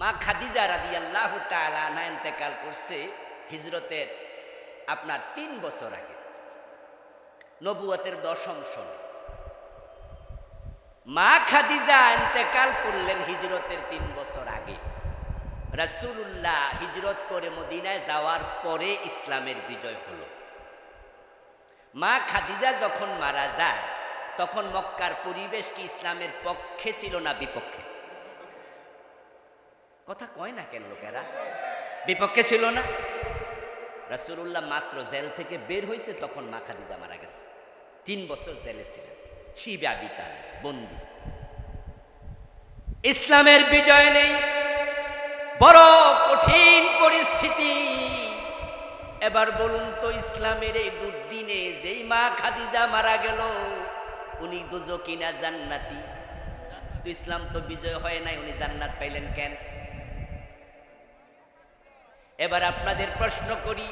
মা খাদিজা রাদিয়াল্লাহু তাআলা আনহা ইন্তেকাল করছে হিজরতের আপনার 3 বছর আগে, নবুয়তের 10ম সনে। মা খাদিজা ইন্তেকাল করলেন হিজরতের 3 বছর আগে। রাসূলুল্লাহ হিজরত করে মদিনায় যাওয়ার পরে ইসলামের বিজয় হলো। মা খাদিজা যখন মারা যায় তখন মক্কার পরিবেশ কি ইসলামের পক্ষে ছিল না বিপক্ষে? কথা কয় না কেন লোকেরা? বিপক্ষে ছিল না? রাসূলুল্লাহ মাত্র জেল থেকে বের হয়েছে তখন মা খাদিজা মারা গেছে। 3 বছর জেলে ছিলেন, শিবে আবি তালেব বন্দী। ইসলামের বিজয় নেই, বড় কঠিন পরিস্থিতি। এবার বলুন তো, ইসলামের এই দুর্দিনে যেই মা খাদিজা মারা গেল, উনি দুজকি না জান্নাতি? তো ইসলাম তো বিজয় হয় নাই, উনি জান্নাত পাইলেন কেন? এবার আপনাদের প্রশ্ন করি,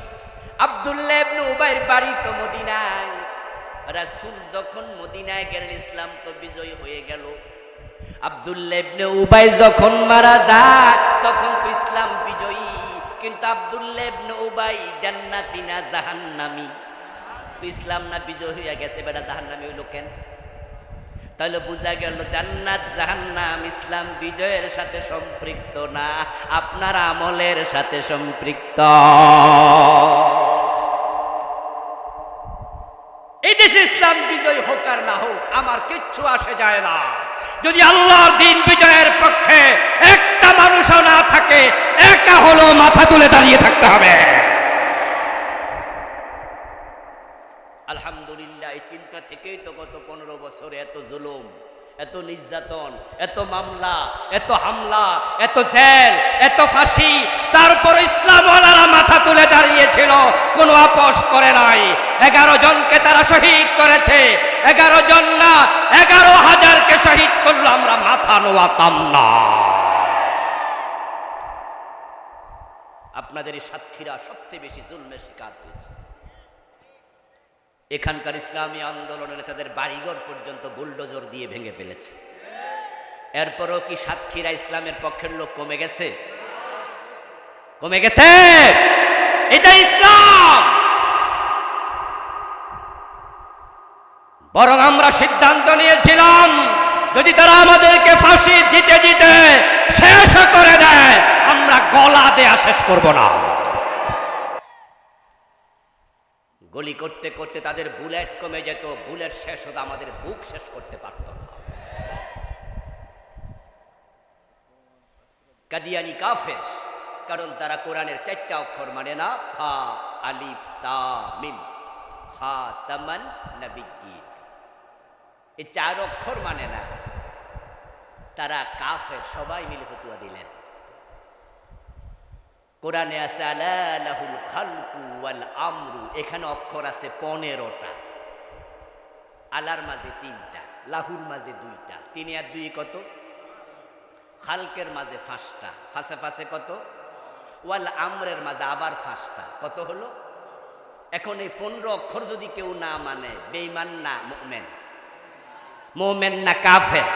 আব্দুল্লাহ ইবনে উবাইর বাড়ি তো মদিনায়। রাসূল যখন মদিনায় গেলেন ইসলাম তো বিজয় হয়ে গেল। আব্দুল্লাহ ইবনে উবাই যখন মারা যায় তখন তো ইসলাম বিজয়ী, কিন্তু আব্দুল্লাহ ইবনে উবাই জান্নাতি না জাহান্নামী? তো ইসলাম না বিজয় হয়ে গেছে, বেটা জাহান্নামী হইল কেন? তাহলে বোঝা গেল জান্নাত জাহান্নাম ইসলাম বিজয়ের সাথে সম্পৃক্ত না, আপনার আমলের সাথে সম্পৃক্ত। এই দেশে ইসলাম বিজয় হোক আর না হোক আমার কিচ্ছু আসে যায় না, যদি আল্লাহর দ্বীন বিজয়ের পক্ষে একটা মানুষও না থাকে, একা হলো মাথা তুলে দাঁড়িয়ে থাকতে হবে। আলহামদুলিল্লাহ, এই চিন্তা থেকেই তো গত 15 বছরে এত জুলুম, এত নির্যাতন, এত মামলা, এত হামলা, এত জেল, এত ফাঁসি। তারপর ইসলামওয়ালারা মাথা তুলে দাঁড়িয়েছিল, কোনো আপোষ করে নাই। 11 জনকে তারা শহীদ করেছে, 11 জন না 11,000কে শহীদ করলো, আমরা মাথা নোয়াতাম না। আপনাদের এই সাতক্ষীরা সবচেয়ে বেশি জুলমের শিকার হয়েছে। এখানকার ইসলামী আন্দোলনের নেতাদের বাড়িঘর পর্যন্ত বুলডোজার দিয়ে ভেঙে ফেলেছে। এরপরও কি সাতক্ষীরা ইসলামের পক্ষের লোক কমে গেছে? কমে গেছে? এটা ইসলাম। বরং আমরা সিদ্ধান্ত নিয়েছিলাম, যদি তারা আমাদেরকে ফাঁসি দিতে দিতে শেষ করে দেয়, আমরা গলা দেয়া শেষ করব না। গুলি করতে করতে তাদের বুলেট কমে যেত, বুলেট শেষ হতো, আমাদের বুক শেষ করতে পারত না। কাদিয়ানি কাফের, কারণ তারা কোরআনের 4টা অক্ষর মানে না, খা আলিফ তা মিম, খাতামান নবিয়্যিন। এই 4 অক্ষর মানে না, তারা কাফের। সবাই মিলে ফতোয়া দিলেন। কোরআনে আছে আলা লাহুল খালকু ওয়াল আমরু, এখানে অক্ষর আছে 15টা। আলার মাঝে 3টা, লাহুর মাঝে 2টা, 3 আর 2 কত? খালকের মাঝে 5টা, ফাঁসে ফাঁসে কত? ওয়াল আমরের মাঝে আবার 5টা, কত হলো? এখন এই 15 অক্ষর যদি কেউ না মানে, বেঈমান না মুমিন? মুমিন না কাফের?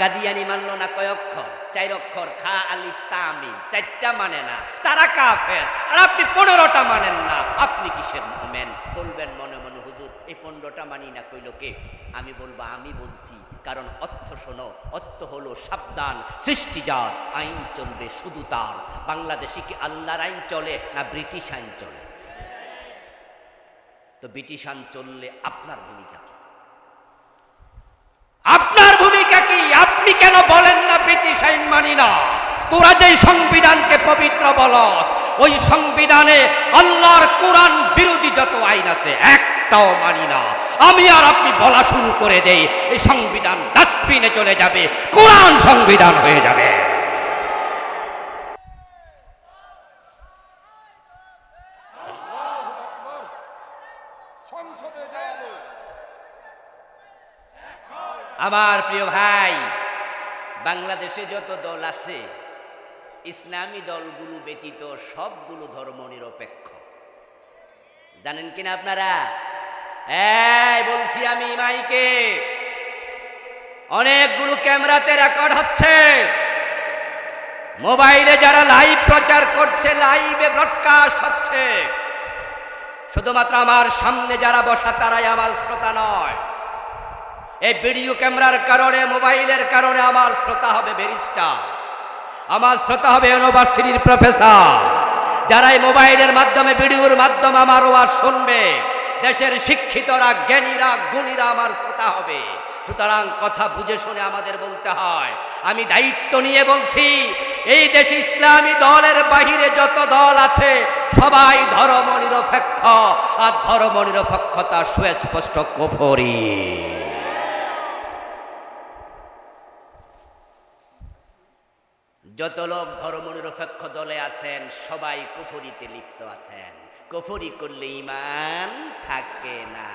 কাদিয়ানি মানলো না কয় অক্ষর? 4 অক্ষর, খা আলিফ তা মিম, 4টা মানে না, তারা কাফের। আর আপনি 15টা মানেন না, আপনি কিসের মুমিন? বলবেন মনে মনে, হুজুর এই 15টা মানি না কইল কে? আমি বলবো আমি বলছি, কারণ অর্থ শোনো। অর্থ হলো সাবধান, সৃষ্টি যার, আইন চলবে শুধু তার। বাংলাদেশে কি আল্লাহর আইন চলে না ব্রিটিশ আইন চলে? তো ব্রিটিশ আইন চললে আপনার ভূমিকা কি? আপনার ভূমিকা কি? আপনি কেন বলেন না ব্রিটিশ আইন মানি না? তোরা যে সংবিধানকে পবিত্র বলস, ওই সংবিধানে আল্লাহর কোরআন বিরোধী যত আইন আছে একটাও মানি না। আমি আর আপনি বলা শুরু করে দেই, এই সংবিধান ডাস্টবিনে চলে যাবে, কোরআন সংবিধান হয়ে যাবে। আমার প্রিয় ভাই, বাংলাদেশে যত দল আছে, ইসলামী দলগুলো ব্যতীত সবগুলো ধর্ম নিরপেক্ষ। জানেন কিনা আপনারা? বলছি আমি মাইকে, অনেকগুলো ক্যামেরাতে রেকর্ড হচ্ছে। মোবাইলে যারা লাইভ প্রচার করছে, লাইভে ব্রডকাস্ট হচ্ছে, শুধুমাত্র আমার সামনে যারা বসা তারাই আমার শ্রোতা নয়। এই ভিডিও ক্যামেরার কারণে, মোবাইলের কারণে আমার শ্রোতা হবে ব্যারিস্টার, আমার শ্রোতা হবে ইউনিভার্সিটির প্রফেসর। যারা এই মোবাইলের মাধ্যমে, ভিডিওর মাধ্যমে আমার ওয়াজ শুনবে, দেশের শিক্ষিতরা, জ্ঞানীরা, গুণীরা আমার শ্রোতা হবে। সুতরাং কথা বুঝে শুনে আমাদের বলতে হয়। আমি দায়িত্ব নিয়ে বলছি, এই দেশে ইসলামী দলের বাহিরে যত দল আছে সবাই ধর্ম নিরপেক্ষ, আর ধর্ম নিরপেক্ষতা সুস্পষ্ট কুফরি। যত লোক ধর্ম নিরপেক্ষ দলে আছেন সবাই কুফরিতে লিপ্ত আছেন। কুফরি করলে ঈমান থাকে না।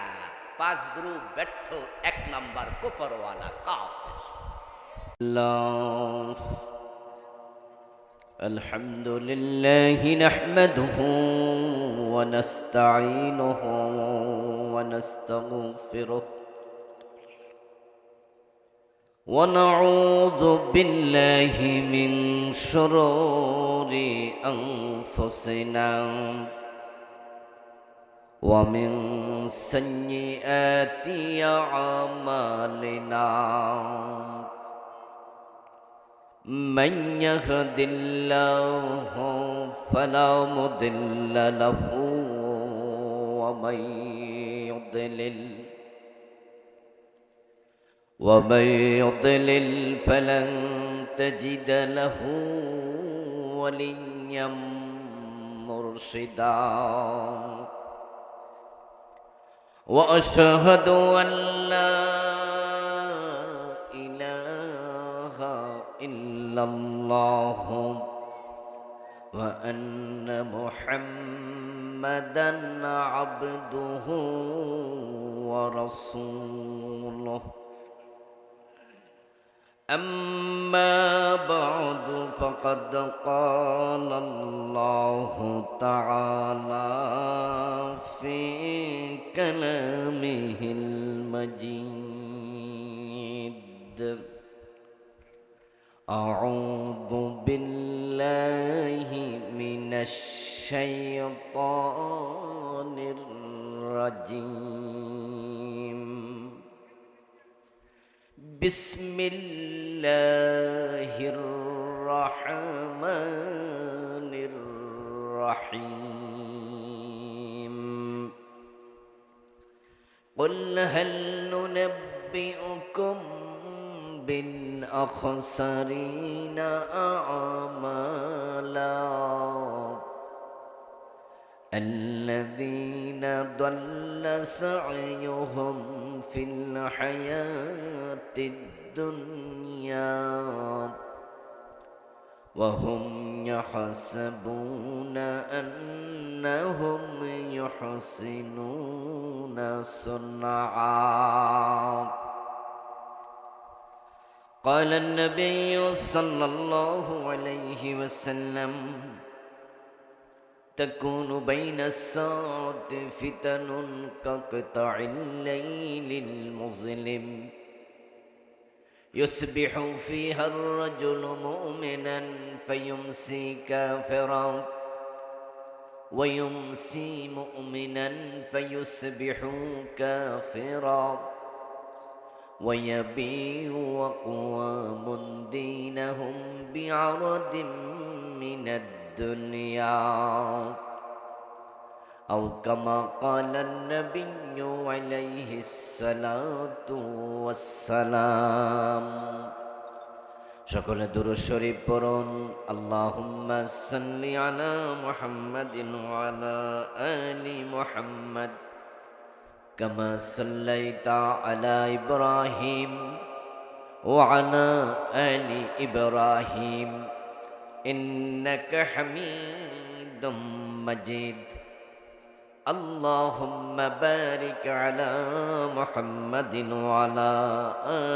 5 গ্রুপ ব্যর্থ, 1 নাম্বার কুফরওয়ালা কাফের। আলহামদুলিল্লাহি নাহমাদুহু ওয়া নাস্তাঈনুহু ওয়া নাস্তাগফিরুহ ونعوذ بالله من شرور أنفسنا ومن سيئات أعمالنا من يهد الله فلا مضل له ومن يضلل فلن تجد له وليا مرشدا وأشهد أن لا إله إلا الله وأن محمدا عبده ورسوله أما بعد فقد قال الله تعالى في كلامه المجيد أعوذ بالله من الشيطان الرجيم بسم الله الرحمن الرحيم قل هل ننبئكم بالأخسرين أعمالا الذين ضل سعيهم في الحياة الدنيا وهم يحسبون أنهم يحسنون صنعا قال النبي صلى الله عليه وسلم تكون بين الساعة فتن كقطع الليل المظلم يصبح فيها الرجل مؤمنا فيمسي كافرا ويمسي مؤمنا فيصبح كافرا ويبيع أقوام دينهم بعرض من الدنيا أو كما قال النبي عليه الصلاة والسلام شكر درود شريف পড়ুন اللهم صل على محمد وعلى آل محمد كما صليت على إبراهيم وعلى آل إبراهيم إنك حميد مجيد اللهم بارك على محمد وعلى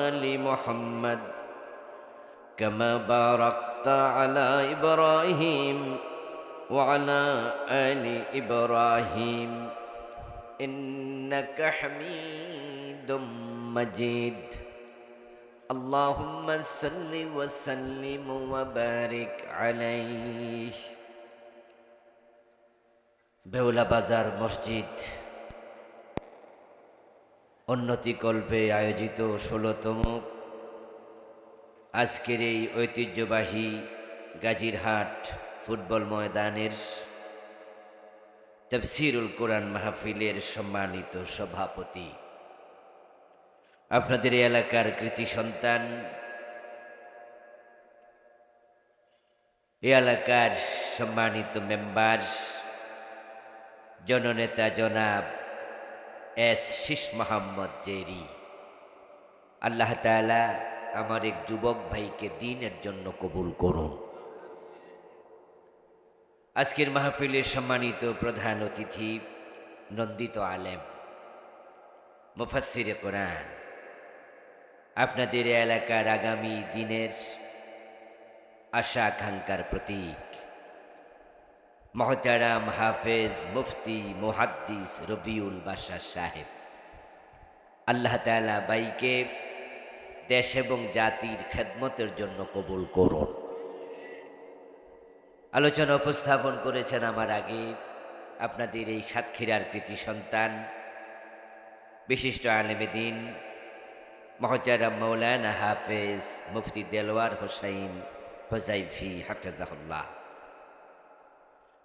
آل محمد كما باركت على إبراهيم وعلى آل إبراهيم إنك حميد مجيد اللهم صل وسلم وبارك عليه। বেহুলা বাজার মসজিদ উন্নতিকল্পে আয়োজিত ১৬তম আজকের এই ঐতিহ্যবাহী গাজীরহাট ফুটবল ময়দানের তাফসীরুল কোরআন মাহফিলের সম্মানিত সভাপতি, আপনাদের এলাকার কৃতি সন্তান, এ এলাকার সম্মানিত মেম্বার, জননেতা জনাব এস শীষ মোহাম্মদ জেরি। আল্লাহ তাআলা আমার এক যুবক ভাইকে দ্বীনের জন্য কবুল করুন। আজকের মাহফিলের সম্মানিত প্রধান অতিথি, নন্দিত আলেম, মুফাসসিরে কোরআন, আপনাদের এলাকার আগামী দিনের আশা আকাঙ্ক্ষার প্রতীক, মহতারাম হাফেজ মুফতি মুহাদ্দিস রবিউল বাশা সাহেব, আল্লাহ তাআলা বাইকে দেশ এবং জাতির খেদমতের জন্য কবুল করুন। আলোচনা উপস্থাপন করেছেন আমার আগে আপনাদের এই সাতক্ষীরার কৃতি সন্তান, বিশিষ্ট আলেমে দ্বীন মহতারাম মাওলানা হাফেজ মুফতি দেলওয়ার হোসাইন হোজাইফি হাফেজাহুল্লাহ,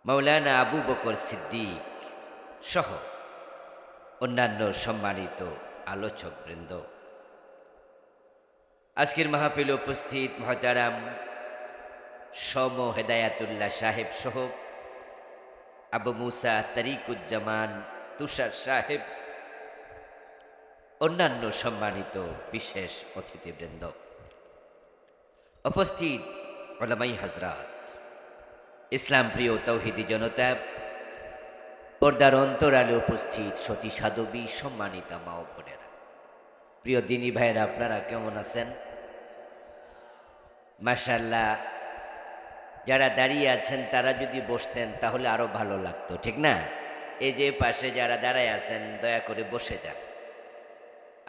মাওলানা আবু বকর সিদ্দিক সহ অন্যান্য সম্মানিত আলোচক বৃন্দ। আজকের মাহফিলে উপস্থিত মহতারাম সম হেদায়াতুল্লাহ সাহেব সহ আবু মুসা তারিকুজ্জামান তুষার সাহেব, অন্যান্য সম্মানিত বিশেষ অতিথিবৃন্দ, উপস্থিত উলামায়ে হযরত, ইসলাম প্রিয় তৌহিদি জনতা, পর্দার অন্তরালে উপস্থিত সতী সাধবী, সম্মানিতা মা ও বোনেরা, প্রিয় দিনী ভাইয়েরা, আপনারা কেমন আছেন? মাশাআল্লাহ, যারা দাঁড়িয়ে আছেন তারা যদি বসতেন তাহলে আরো ভালো লাগতো, ঠিক না? এই যে পাশে যারা দাঁড়ায় আছেন দয়া করে বসে যান।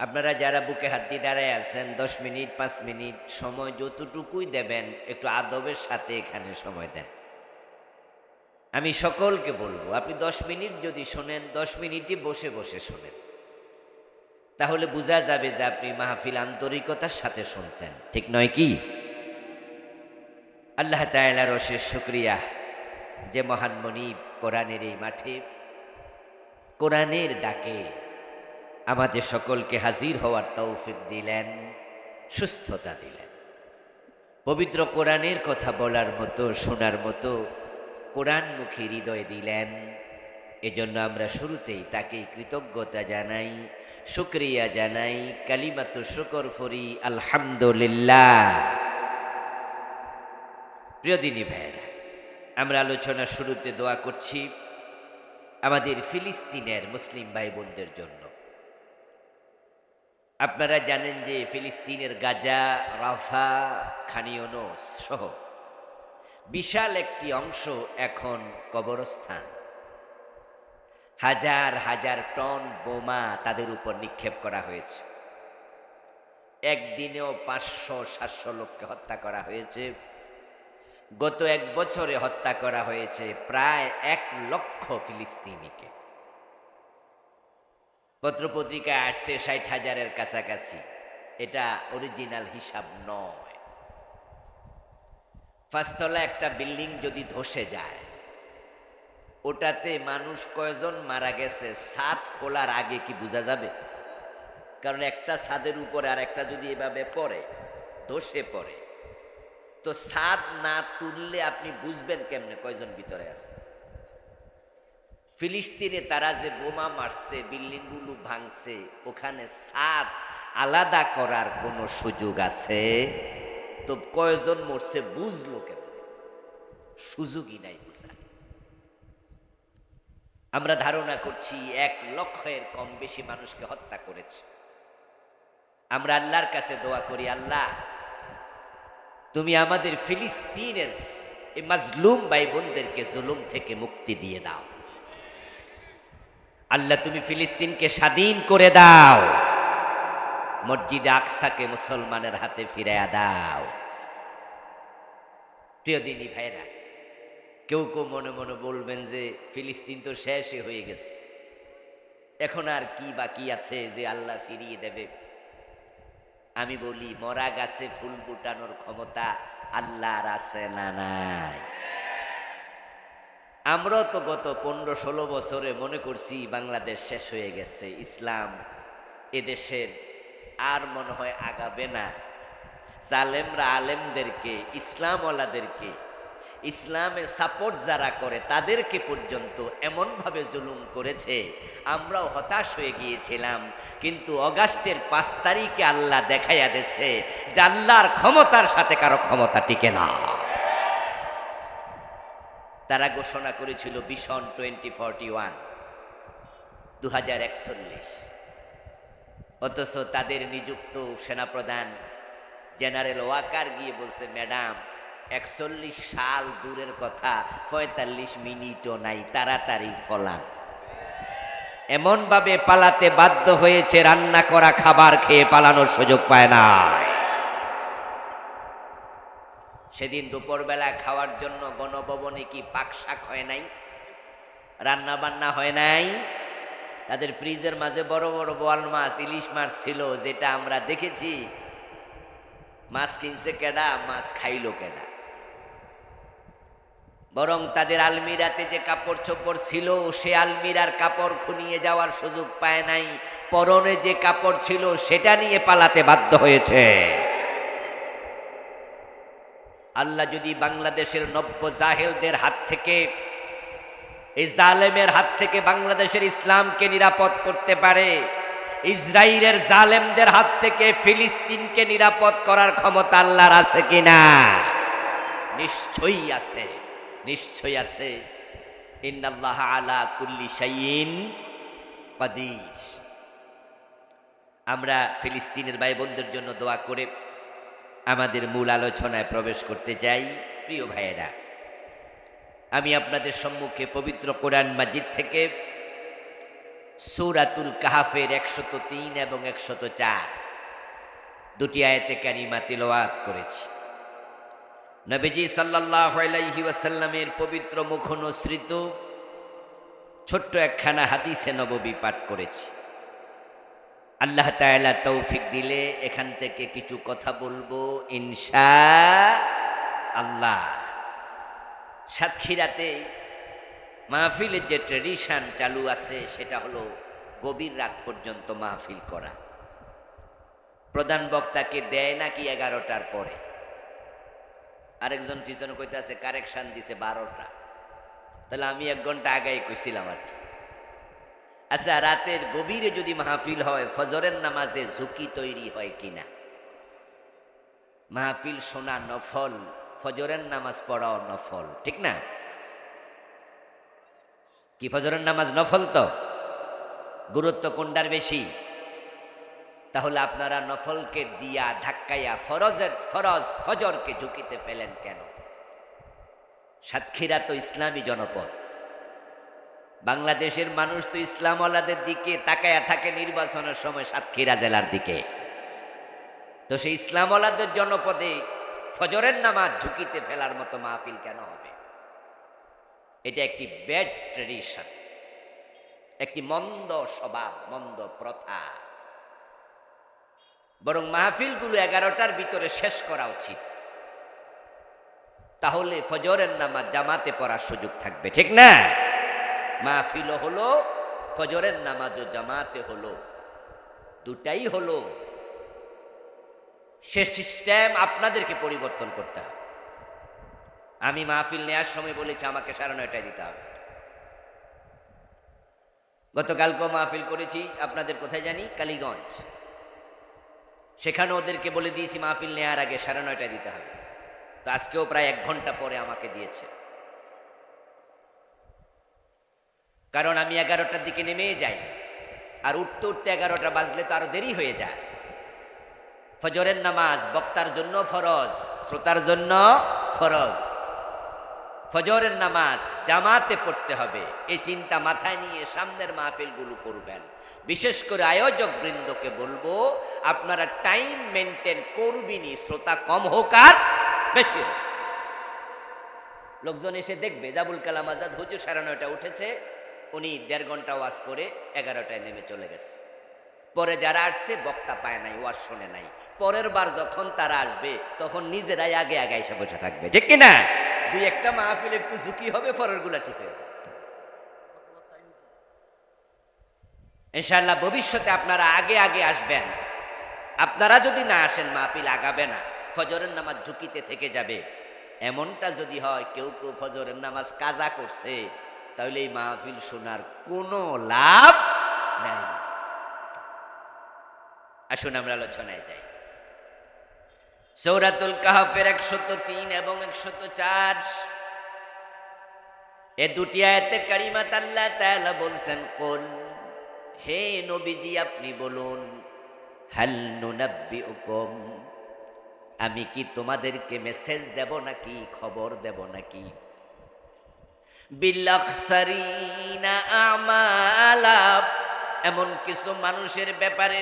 আপনারা যারা বুকে হাত দিয়ে দাঁড়ায় আছেন 10 মিনিট 5 মিনিট সময় যতটুকুই দেবেন একটু আদবের সাথে এখানে সময় দেন। আমি সকলকে বলবো, আপনি 10 মিনিট যদি শোনেন 10 মিনিটই বসে বসে শোনেন, তাহলে বোঝা যাবে যে আপনি মাহফিল আন্তরিকতার সাথে শুনছেন, ঠিক নয় কি? আল্লাহ তাআলার অশেষ শুকরিয়া যে মহান মনিব কোরআনের এই মাঠে কোরআনের ডাকে আমাদের সকলকে হাজির হওয়ার তৌফিক দিলেন, সুস্থতা দিলেন, পবিত্র কোরআনের কথা বলার মতো, শোনার মতো কোরআনমুখী হৃদয় দিলেন। এজন্য আমরা শুরুতেই তাকে কৃতজ্ঞতা জানাই, শুকরিয়া জানাই, কালিমাতু শুকর ফরি আলহামদুলিল্লাহ। প্রিয় দিনী ভাইয়েরা, আমরা আলোচনা শুরুতে দোয়া করছি আমাদের ফিলিস্তিনের মুসলিম ভাই বোনদের জন্য। আপনারা জানেন যে ফিলিস্তিনের গাজা, রাফা, খান ইউনুস সহ বিশাল একটি অংশ এখন কবরস্থান। হাজার হাজার টন বোমা তাদের উপর নিক্ষেপ করা হয়েছে। একদিনেও 500-700 লোককে হত্যা করা হয়েছে। গত 1 বছরে হত্যা করা হয়েছে প্রায় 1 লক্ষ ফিলিস্তিনিকে। পত্রপত্রিকায় আসছে 60,000-এর কাছাকাছি। এটা অরিজিনাল হিসাব নয়। 5 তলা একটা বিল্ডিং যদি ধসে যায়, ওটাতে মানুষ কয়জন মারা গেছে ছাদ খোলার আগে কি বোঝা যাবে? কারণ একটা ছাদের উপরে আর একটা যদি এভাবে পড়ে, ধসে পড়ে, তো ছাদ না তুললে আপনি বুঝবেন কেমনে কয়জন ভিতরে আছে। ফিলিস্তিনে তারা যে বোমা মারছে, বিল্ডিংগুলো ভাঙছে, ওখানে ছাদ আলাদা করার কোনো সুযোগ আছে? তো কয়জন মরছে বুঝলো কেমনে? সুযোগই নাই বুঝার। আমরা ধারণা করছি 1 লক্ষের কম বেশি মানুষকে হত্যা করেছে। আমরা আল্লাহর কাছে দোয়া করি, আল্লাহ তুমি আমাদের ফিলিস্তিনের এই মাজলুম ভাই বোনদেরকে জুলুম থেকে মুক্তি দিয়ে দাও। আল্লাহ তুমি ফিলিস্তিনকে স্বাধীন করে দাও। মসজিদে আকসাকে মুসলমানের হাতে ফিরাইয়া দাও। প্রিয় দিনী ভাইরা, কেউ কেউ মনে মনে বলবেন যে ফিলিস্তিন তো শেষই হয়ে গেছে, এখন আর কি বাকি আছে যে আল্লাহ ফিরিয়ে দেবে। আমি বলি, মরা গাছে ফুল ফুটানোর ক্ষমতা আল্লাহর আছে না নাই? আমরা তো গত 15-16 বছরে মনে করছি বাংলাদেশ শেষ হয়ে গেছে, ইসলাম এদেশের আর মনে হয় আগাবে না। জালেমরা আলেমদেরকে, ইসলামওয়ালাদেরকে, ইসলামে সাপোর্ট যারা করে তাদেরকে পর্যন্ত এমনভাবে জুলুম করেছে, আমরাও হতাশ হয়ে গিয়েছিলাম। কিন্তু অগাস্টের 5 তারিখে আল্লাহ দেখাইয়া দিয়েছে যে আল্লাহর ক্ষমতার সাথে কারো ক্ষমতা টিকে না। তারা ঘোষণা করেছিল ভিশন 2041, 2041, অথচ তাদের নিযুক্ত সেনাপ্রধান জেনারেল ওয়াকার গিয়ে বলছে, ম্যাডাম 41 সাল দূরের কথা, 45 মিনিটও নাই, তাড়াতাড়ি ফলান। এমন ভাবে পালাতে বাধ্য হয়েছে, রান্না করা খাবার খেয়ে পালানোর সুযোগ পায় না। সেদিন দুপুরবেলা খাওয়ার জন্য গণভবনে কি পাক শাক হয় নাই, রান্না বান্না হয় নাই? তাদের ফ্রিজের মাঝে বড় বড় বোয়াল মাছ, ইলিশ মাছ ছিল, যেটা আমরা দেখেছি। মাছ কিনছে কেডা, মাছ খাইলো কেডা? বরং তাদের আলমিরাতে যে কাপড় চোপড় ছিল, সে আলমিরার কাপড় খুনিয়ে যাওয়ার সুযোগ পায় নাই। পরনে যে কাপড় ছিল সেটা নিয়ে পালাতে বাধ্য হয়েছে। আল্লাহ যদি বাংলাদেশের নব্য জাহেলদের হাত থেকে, এই জালেমের হাত থেকে বাংলাদেশের ইসলামকে নিরাপদ করতে পারে, ইসরায়েলের জালেমদের হাত থেকে ফিলিস্তিনকে নিরাপদ করার ক্ষমতা আল্লাহর আছে কিনা? নিশ্চয়ই আছে, নিশ্চয়ই আছে। ইন্নাল্লাহ আলা কুল্লি শাইইন কাদির। আমরা ফিলিস্তিনের ভাই বোনদের জন্য দোয়া করে আমাদের মূল আলোচনায় প্রবেশ করতে যাই। প্রিয় ভাইয়েরা, আমি আপনাদের সম্মুখে পবিত্র কোরআন মাজিদ থেকে সূরাতুল কাহাফের 103 এবং 104 দুটি আয়াতে কারিমা তিলাওয়াত করেছি। নবীজি সাল্লাল্লাহু আলাইহি ওয়াসাল্লামের পবিত্র মুখনসৃত ছোট্ট একখানা হাদিসে নববী পাঠ করেছি। আল্লাহ তাআলা তৌফিক দিলে এখান থেকে কিছু কথা বলবো ইনশাআল্লাহ। সাতক্ষীরাতে মাহফিলের যে ট্রেডিশন চালু আছে সেটা হলো গভীর রাত পর্যন্ত মাহফিল করা। প্রধান বক্তাকে দেয় নাকি 11টার পরে? আরেকজন পিছনে কইতে আছে কারেকশন দিছে 12টা, তাহলে আমি 1 ঘন্টা আগেই কইছিলাম আর কি। আচ্ছা, রাতের গভীরে যদি মাহফিল হয়, ফজরের নামাজে ঝুঁকি তৈরি হয় কিনা? মাহফিল শোনা নফল, ফজরের নামাজ পড়াও নফল, ঠিক না? কি ফজরের নামাজ নফল? তো গুরুত্ব কোনটার বেশি? তাহলে আপনারা নফলকে দিয়া ধাক্কাইয়া ফরজ ফজরকে ঝুঁকিতে ফেলেন কেন? সাতক্ষীরা তো ইসলামী জনপদ, বাংলাদেশের মানুষ তো ইসলামওয়ালাদের দিকে তাকায়া থাকে নির্বাচনের সময় সাতক্ষীরা জেলার দিকে। তো সেই ইসলামওয়ালাদের জনপদে ফজরের নামাজ ঝুঁকিতে ফেলার মতো মাহফিল কেন হবে? এটা একটি ব্যাড ট্রেডিশন, একটি মন্দ স্বভাব, মন্দ প্রথা। বরং মাহফিলগুলো 11টার ভিতরে শেষ করা উচিত, তাহলে ফজরের নামাজ জামাতে পড়ার সুযোগ থাকবে, ঠিক না? মাহফিলও হলো, ফজরের নামাজও জামাতে হলো, দুটাই হলো। সে সিস্টেম আপনাদেরকে পরিবর্তন করতে হবে। আমি মাহফিল নেওয়ার সময় বলেছি আমাকে 9:30টায় দিতে হবে। গতকালকেও মাহফিল করেছি আপনাদের কোথায় জানি, কালীগঞ্জ। সেখানে ওদেরকে বলে দিয়েছি মাহফিল নেওয়ার আগে 9:30টায় দিতে হবে। তো আজকেও প্রায় 1 ঘন্টা পরে আমাকে দিয়েছে, কারণ আমি 11টার দিকে নেমে যাই, আর উঠতে উঠতে 11টা বাজলে তো আরো দেরি হয়ে যায়। ফজরের নামাজ বক্তার জন্য ফরজ, শ্রোতার জন্য ফরজ। ফজরের নামাজ জামাতে পড়তে হবে, এই চিন্তা মাথায় নিয়ে সামনের মাহফিলগুলো করবেন। বিশেষ করে আয়োজক বৃন্দকে বলবো, আপনারা টাইম মেনটেন করবেনই, শ্রোতা কম হোক আর বেশি হোক। লোকজন এসে দেখবে জাবুল কালাম আজাদ হুজুর 9:30 উঠেছে, উনি 1.5 ঘন্টা ওয়াজ করে 11টায় নেমে চলে গেছে। পরে যারা আসছে বক্তা পায় নাই, ওয়াজ শোনে নাই। পরের বার যখন তারা আসবে তখন নিজেরাই আগে আগে এসে বসে থাকবে, ঠিক কিনা? দুই একটা মাহফিল একটু ঝুঁকি হবে, পরের গুলা ঠিক হয়ে যাবে ইনশাআল্লাহ। ভবিষ্যতে আপনারা আগে আগে আসবেন। আপনারা যদি না আসেন মাহফিল আগাবে না, ফজরের নামাজ ঝুঁকিতে থেকে যাবে। এমনটা যদি হয় কেউ কেউ ফজরের নামাজ কাজা করছে, তাহলে এই মাহফিল শোনার কোনো লাভ নাই। আসুন আমরা আলোচনায় যাই। সূরাতুল কাহফের 103 এবং 104 এ দুটি আয়াতে কারিমাত আল্লাহ তাআলা বলছেন, কুল, হে নবীজি আপনি বলুন, হাল নুনাব্বিউকুম, আমি কি তোমাদেরকে মেসেজ দেব নাকি, খবর দেব নাকি, বিল আখসারিনা আমালা, এমন কিছু মানুষের ব্যাপারে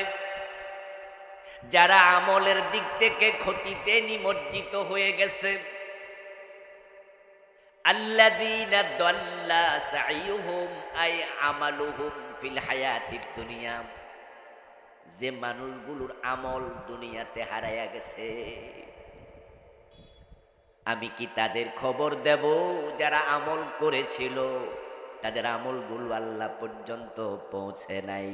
যারা আমলের দিক থেকে ক্ষতিতে নিমজ্জিত হয়ে গেছে। আল্লাযীনা দাল্লা সাইয়ুহুম আই আমালুহুম ফিল হায়াতিদ দুনিয়া, যে মানুষগুলোর আমল দুনিয়াতে হারায়া গেছে, আমি কি তাদের খবর দেব যারা আমল করেছিল, তাদের আমলগুলো আল্লাহ পর্যন্ত পৌঁছে নাই।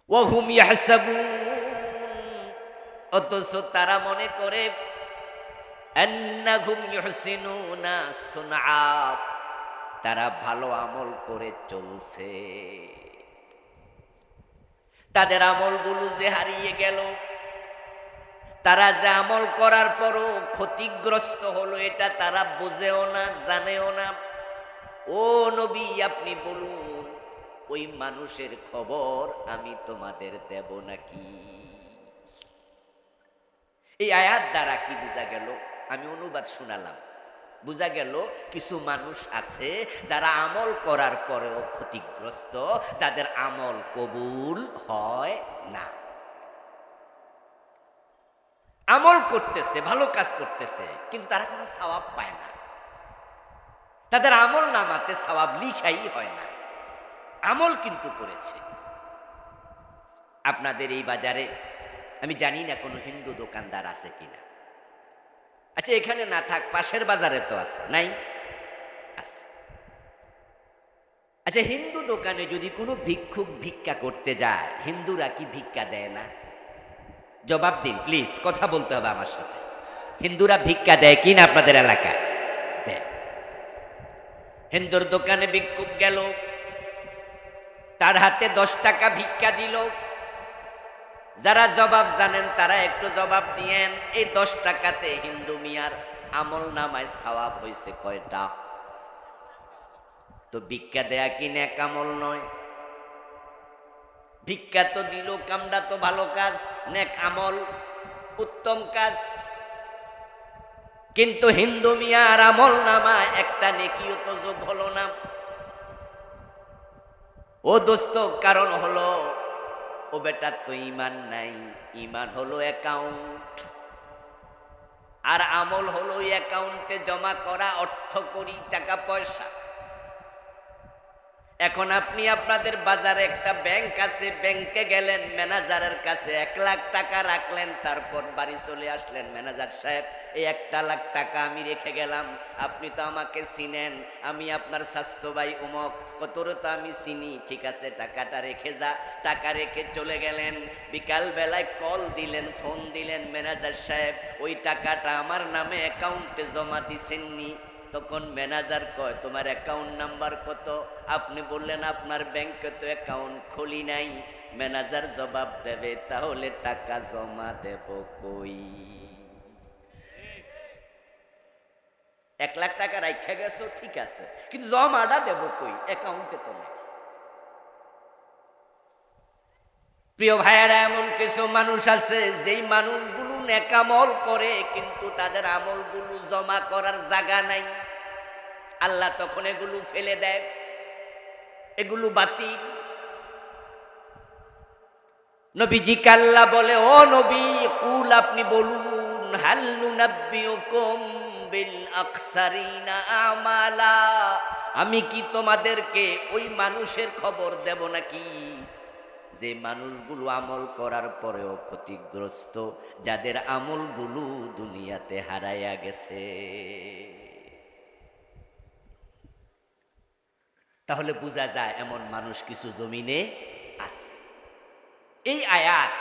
ওয়াহুম ইয়াহসাবুন, অথচ তারা মনে করে, আন্নাহুম ইউহসিনুনা সুনআ, তারা ভালো আমল করে চলছে। তাদের আমলগুলো যে হারিয়ে গেল, তারা যে আমল করার পরও ক্ষতিগ্রস্ত হলো, এটা তারা বুঝেও না, জানেও না। ও নবী আপনি বলুন, ওই মানুষের খবর আমি তোমাদের দেব নাকি? এই আয়াত দ্বারা কি বোঝা গেল? আমি অনুবাদ শোনালাম। বোঝা গেল কিছু মানুষ আছে যারা আমল করার পরেও ক্ষতিগ্রস্ত, যাদের আমল কবুল হয় না। আমল করতেছে, ভালো কাজ করতেছে, কিন্তু তারা কোনো সওয়াব পায় না। তাদের আমল নামাতে সওয়াব লিখাই হয় না, আমল কিন্তু করেছে। আপনাদের এই বাজারে আমি জানি না কোনো হিন্দু দোকানদার আছে কিনা। আচ্ছা, এখানে না থাক, পাশের বাজারে তো আছে, নাই? আছে। আচ্ছা, হিন্দু দোকানে যদি কোনো ভিক্ষুক ভিক্ষা করতে যায়, হিন্দুরা কি ভিক্ষা দেয় না? জবাব দিন প্লিজ, কথা বলতে হবে আমার সাথে। হিন্দুরা ভিক্ষা দেয় কিনা আপনাদের এলাকায়? দেয়। হিন্দুর দোকানে ভিক্ষুক গেল, তার হাতে 10 টাকা ভিক্ষা দিল। যারা জবাব জানেন তারা একটু জবাব দিয়েন, এই 10 টাকাতে হিন্দু মিয়ার আমল নামায় সওয়াব হয়েছে কয়টা? তো ভিক্ষা দেয়া কি নেক আমল নয়? ভিক্ষা তো দিল, কামটা তো ভালো কাজ, নেক আমল, উত্তম কাজ। কিন্তু হিন্দু মিয়ার আমল নামায় একটা নেকিও তো যোগ হলো না। ও দোস্ত, কারণ হলো ও বেটা তো ঈমান নাই। ঈমান হলো অ্যাকাউন্ট, আর আমল হলো ওই অ্যাকাউন্টে জমা করা অর্থ করি, টাকা পয়সা। এখন আপনি আপনাদের বাজারে একটা ব্যাংক আছে, ব্যাংকে গেলেন, ম্যানেজারের কাছে 1 লাখ টাকা রাখলেন, তারপর বাড়ি চলে আসলেন। ম্যানেজার সাহেব, এই 1 লাখ টাকা আমি রেখে গেলাম, আপনি তো আমাকে চিনেন, আমি আপনার স্বাস্থ্য ভাই উমক, কতরও তো আমি চিনি, ঠিক আছে টাকাটা রেখে যা। টাকা রেখে চলে গেলেন। বিকাল বেলায় কল দিলেন, ফোন দিলেন, ম্যানেজার সাহেব ওই টাকাটা আমার নামে অ্যাকাউন্টে জমা দিছেননি? তখন ম্যানেজার কয়, তোমার অ্যাকাউন্ট নাম্বার কত? আপনি বললেন আপনার ব্যাংকে তো অ্যাকাউন্ট খুলি নাই। ম্যানেজার জবাব দেবে, তাহলে টাকা জমা দেব কই? 1 লাখ টাকা রাখা গেছো, ঠিক আছে, কিন্তু জমাটা দেব কই? অ্যাকাউন্টে তো নেই। প্রিয় ভাইয়েরা, এমন কিছু মানুষ আছে যেই মানুষগুলো নেকামল করে, কিন্তু তাদের আমলগুলো জমা করার জায়গা নাই। আল্লাহ তখন এগুলো ফেলে দেয়, এগুলো বাতিল। নবীজিকে আল্লাহ বলে, ও নবী, কুল, আপনি বলুন, হাল নুনাব্বিউকুম বিল আকসারিনা আমালা, আমি কি তোমাদেরকে ওই মানুষের খবর দেব নাকি যে মানুষগুলো আমল করার পরেও ক্ষতিগ্রস্ত, যাদের আমলগুলো দুনিয়াতে হারাইয়া গেছে। তাহলে বোঝা যায় এমন মানুষ কিছু জমিনে আছে। এই আয়াত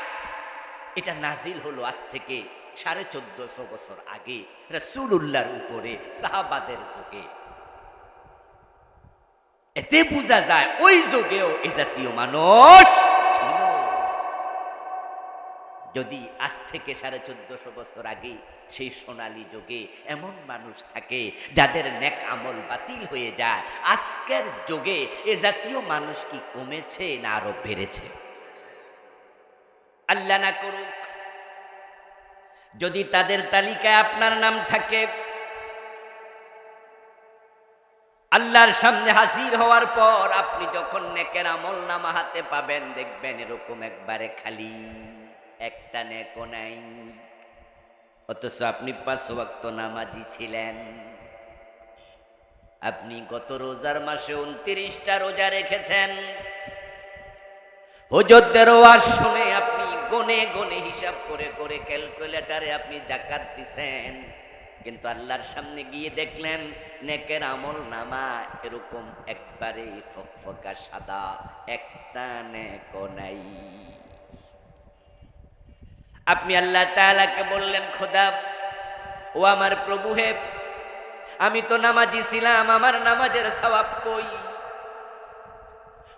এটা নাজিল হলো আজ থেকে 1450 বছর আগে রাসূলুল্লাহর উপরে, সাহাবাদের যুগে। এতে বোঝা যায় ওই যুগেও এ জাতীয় মানুষ ছিল। যদি আজ থেকে 1450 বছর আগে সেই সোনালী যুগে এমন মানুষ থাকে যাদের নেক আমল বাতিল হয়ে যায়, আজকের যুগে এ জাতীয় মানুষ কি কমেছে না আরো বেড়েছে? আল্লাহ না করুক যদি তাদের তালিকায় আপনার নাম থাকে, আল্লাহর সামনে হাজির হওয়ার পর আপনি যখন নেকের আমল নামা হাতে পাবেন, দেখবেন এরকম একবারে খালি, একটা নেকও নাই। অথচ আপনি 5 ওয়াক্ত নামাজি ছিলেন। আপনি গত রোজার মাসে 29টা রোজা রেখেছেন। হুজুরদের ওয়াজ শুনে আপনি গনে গনে হিসাব করে করে ক্যালকুলেটরে আপনি যাকাত দিছেন, কিন্তু আল্লাহর সামনে গিয়ে দেখলেন নেকের আমল নামা এরকম একবারে ফকফকা সাদা, একটা নেকও নাই। আপনি আল্লাহ তাআলাকে বললেন, খোদা, ও আমার প্রভু হে, আমি তো নামাজি ছিলাম, আমার নামাজের সওয়াব কই?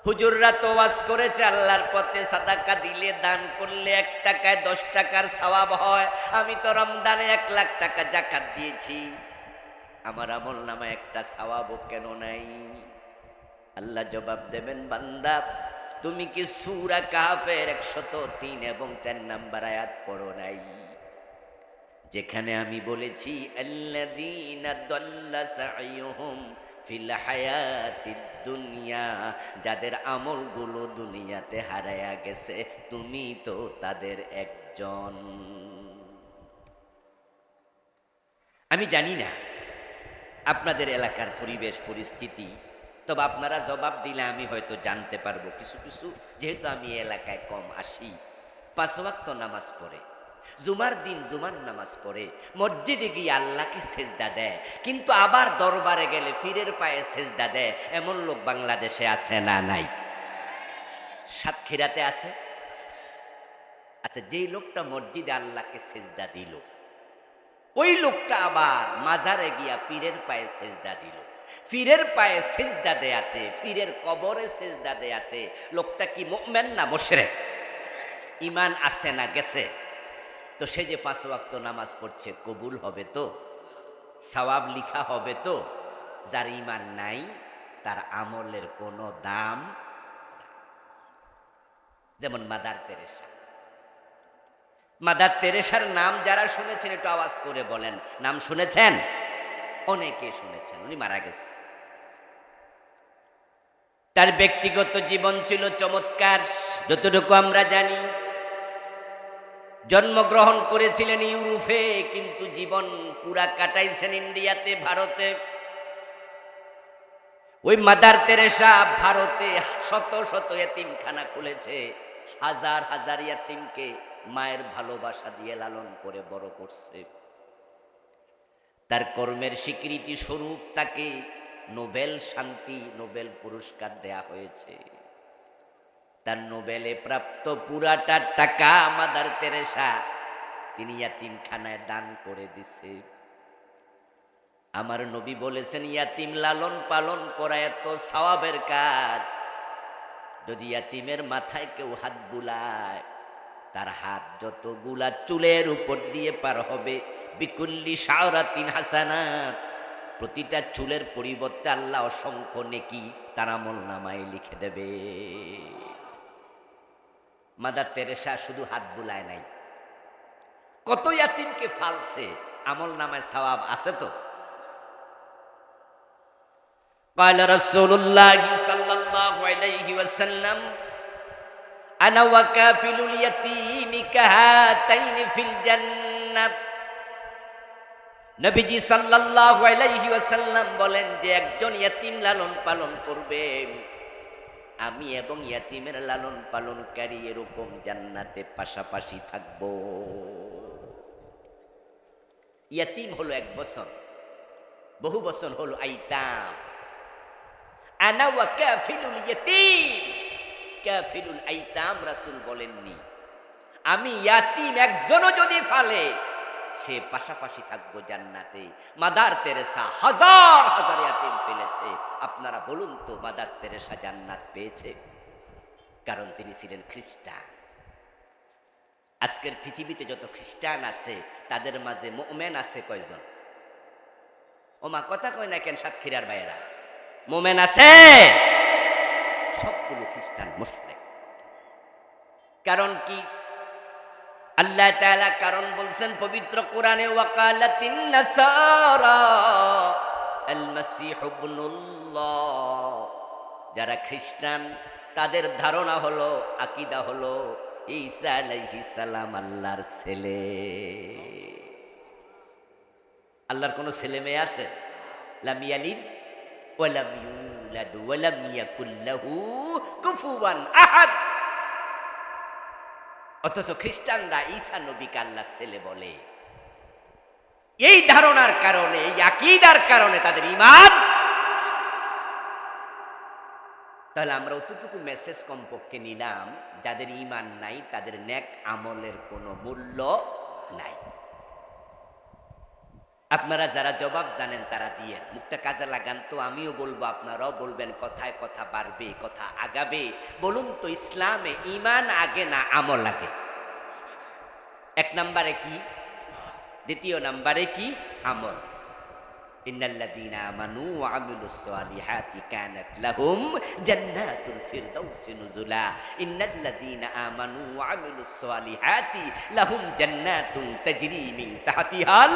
হুজুররা তো ওয়াজ করেছে আল্লাহর পথে সাদাকা দিলে, দান করলে 1 টাকায় 10 টাকার সওয়াব হয়। আমি তো রমজানে 1 লাখ টাকা যাকাত দিয়েছি, আমার আমল নামা একটা সওয়াবও কেন নাই? আল্লাহ জবাব দেবেন, বান্দা, তুমি কি সূরা কাহফের 103 এবং 4 নম্বর আয়াত পড়ো নাই? যেখানে আমি বলেছি, আল্লাযীনা দাল্লা সাইয়ুহুম ফিল হায়াতিদ দুনিয়া, যাদের আমলগুলো দুনিয়াতে হারায়া গেছে, তুমি তো তাদের একজন। আমি জানি না আপনাদের এলাকার পরিবেশ পরিস্থিতি, তবে আপনারা জবাব দিলে আমি হয়তো জানতে পারবো কিছু কিছু, যেহেতু আমি এলাকায় কম আসি। 5 ওয়াক্ত নামাজ পড়ে, জুমার দিন জুমার নামাজ পড়ে, মসজিদে গিয়ে আল্লাহকে সেজদা দেয়, কিন্তু আবার দরবারে গেলে ফিরের পায়ে সেজদা দেয়। এমন লোক বাংলাদেশে আছে না নাই? সাতক্ষীরাতে আছে। আচ্ছা, যেই লোকটা মসজিদে আল্লাহকে সেজদা দিল, ওই লোকটা আবার মাজারে গিয়া পীরের পায়ে সেজদা দিল। পীরের পায়ে সেজদা দেয়াতে, পীরের কবরে সেজদা দেয়াতে লোকটা কি মুমিন না মুশরিক? ঈমান আছে না গেছে? তো সে যে 5 ওয়াক্ত নামাজ পড়ছে, কবুল হবে তো? সওয়াব লিখা হবে তো? যার ঈমান নাই তার আমলের কোনো দাম। যেমন মাদার তেরেসা। মাদার তেরেসার নাম যারা শুনেছেন একটু আওয়াজ করে বলেন, নাম শুনেছেন? অনেকে শুনেছেন। উনি মারা গেছে। তার ব্যক্তিগত জীবন ছিল চমৎকার, যতটুকু আমরা জানি। জন্মগ্রহণ করেছিলেন ইউরোপে, কিন্তু জীবন পুরা কাটাইছেন ইন্ডিয়াতে, ভারতে। ওই মাদার তেরেসা ভারতে শত শত এতিমখানা খুলেছে, হাজার হাজার এতিমকে মায়ের ভালোবাসা দিয়ে লালন করে বড় করছে। তার কর্মের স্বীকৃতি স্বরূপ তাকে নোবেল শান্তি নোবেল পুরস্কার দেয়া হয়েছে। তার নোবেলে প্রাপ্ত পুরাটা টাকা মাদার তেরেসা তিনি ইয়াতিমখানায় দান করে দিছে। আমার নবী বলেছেন, ইয়াতিম লালন পালন করা এত সওয়াবের কাজ, যদি ইয়াতিমের মাথায় কেউ হাত বুলায়, তার হাত যতগুলা চুলের উপর দিয়ে পার হবে, বিকুল্লি শাওরাতিন হাসানাত, প্রতিটা চুলের পরিবর্তে আল্লাহ অসংখ্য নেকি তার আমলনামায় লিখে দেবে। মাদার তেরেসা শুধু হাত বুলায় নাই, কত ইয়াতিমকে ফালছে, আমল নামায় সওয়াব আছে তো? قال رسول الله صلى الله عليه وسلم أنا وكافل اليتيم كهاتين في الجنة। নবীজি সাল্লাল্লাহু আলাইহি ওয়াসাল্লাম বলেন যে একজন ইয়াতিম লালন পালন করবে, আমি এবং ইয়াতিমের লালন পালনকারী এরকম জান্নাতে পাশাপাশি থাকব। ইয়াতিম হলো 1 বছর, বহু বছর হলো আইতাম। আনা ওয়া কাফিলুল ইয়াতিম, কাফিলুল আইতাম রাসূল বলেননি। আমি ইয়াতিম একজনও যদি ফালে সে পাশাপাশি থাকবো জান্নাতে। মাদার তেরেসা হাজার হাজার ইয়াতিম ফেলেছে, আপনারা বলুন তো মাদার তেরেসা জান্নাত পেয়েছে? কারণ তিনি ছিলেন খ্রিস্টান। আজকের পৃথিবীতে যত খ্রিস্টান আছে তাদের মাঝে মুমিন আছে কয়জন? ওমা কথা কয় না কেন সাতক্ষীরার ভাইয়েরা? মুমিন আছে? সবগুলো খ্রিস্টান মুশরিক। কারণ কি? আল্লাহ তাআলা কারণ বলছেন পবিত্র কোরআনে, ওয়াকালাতিন নাসারা আল মাসিহ ইবনুল্লাহ। যারা খ্রিস্টান তাদের ধারণা হলো, আকীদা হলো ঈসা আলাইহিস সালাম আল্লাহর ছেলে। আল্লাহর কোনো ছেলে মেয়ে আছে? লাম ইয়ালিদ ওয়া লাম ইউলাদ ওয়া লাম ইয়াকুল লাহু কুফুয়ান আহাদ। অথচ খ্রিস্টানরা ঈসা নবীকে আল্লাহর ছেলে বলে। এই ধারণার কারণে, এই আকীদার কারণে তাদের ঈমান। তাহলে আমরা অতটুকু মেসেজ কমপক্ষে নিলাম, যাদের ঈমান নাই তাদের নেক আমলের কোনো মূল্য নাই। আপনারা যারা জবাব জানেন তারা দিয়ে মুখটা কাজে লাগান তো। আমিও বলবো, আপনারাও বলবেন, কথায় কথা বাড়বে, কথা আগাবে। বলুন তো ইসলামে ঈমান আগে না আমল আগে? 1 নম্বরে কি? দ্বিতীয় নম্বরে কি? আমল। ইন্নাল্লাযীনা আমানু ওয়া আমিলুস সালিহাতি কানাত লাহুম জান্নাতুল ফিরদাউসি নুজুলা। ইন্নাল্লাযীনা আমানু ওয়া আমিলুস সালিহাতি লাহুম জান্নাতুন তাজরি মিন তাহতিহাল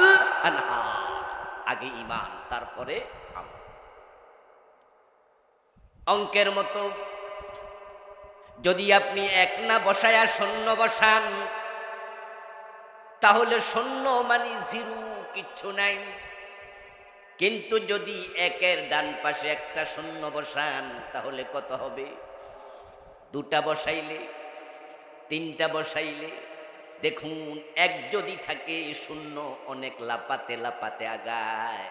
আনহার। আগে ঈমান, তারপরে আমল। অঙ্কের মতো যদি আপনি 1 না বসায়া 0 বসান, তাহলে 0 মানে 0, কিচ্ছু নাই। কিন্তু যদি 1-এর ডান পাশে একটা 0 বসান তাহলে কত হবে? 2টা বসাইলে, 3টা বসাইলে, দেখুন 1 যদি থাকে 0 অনেক লাপাতে লাপাতে আগায়।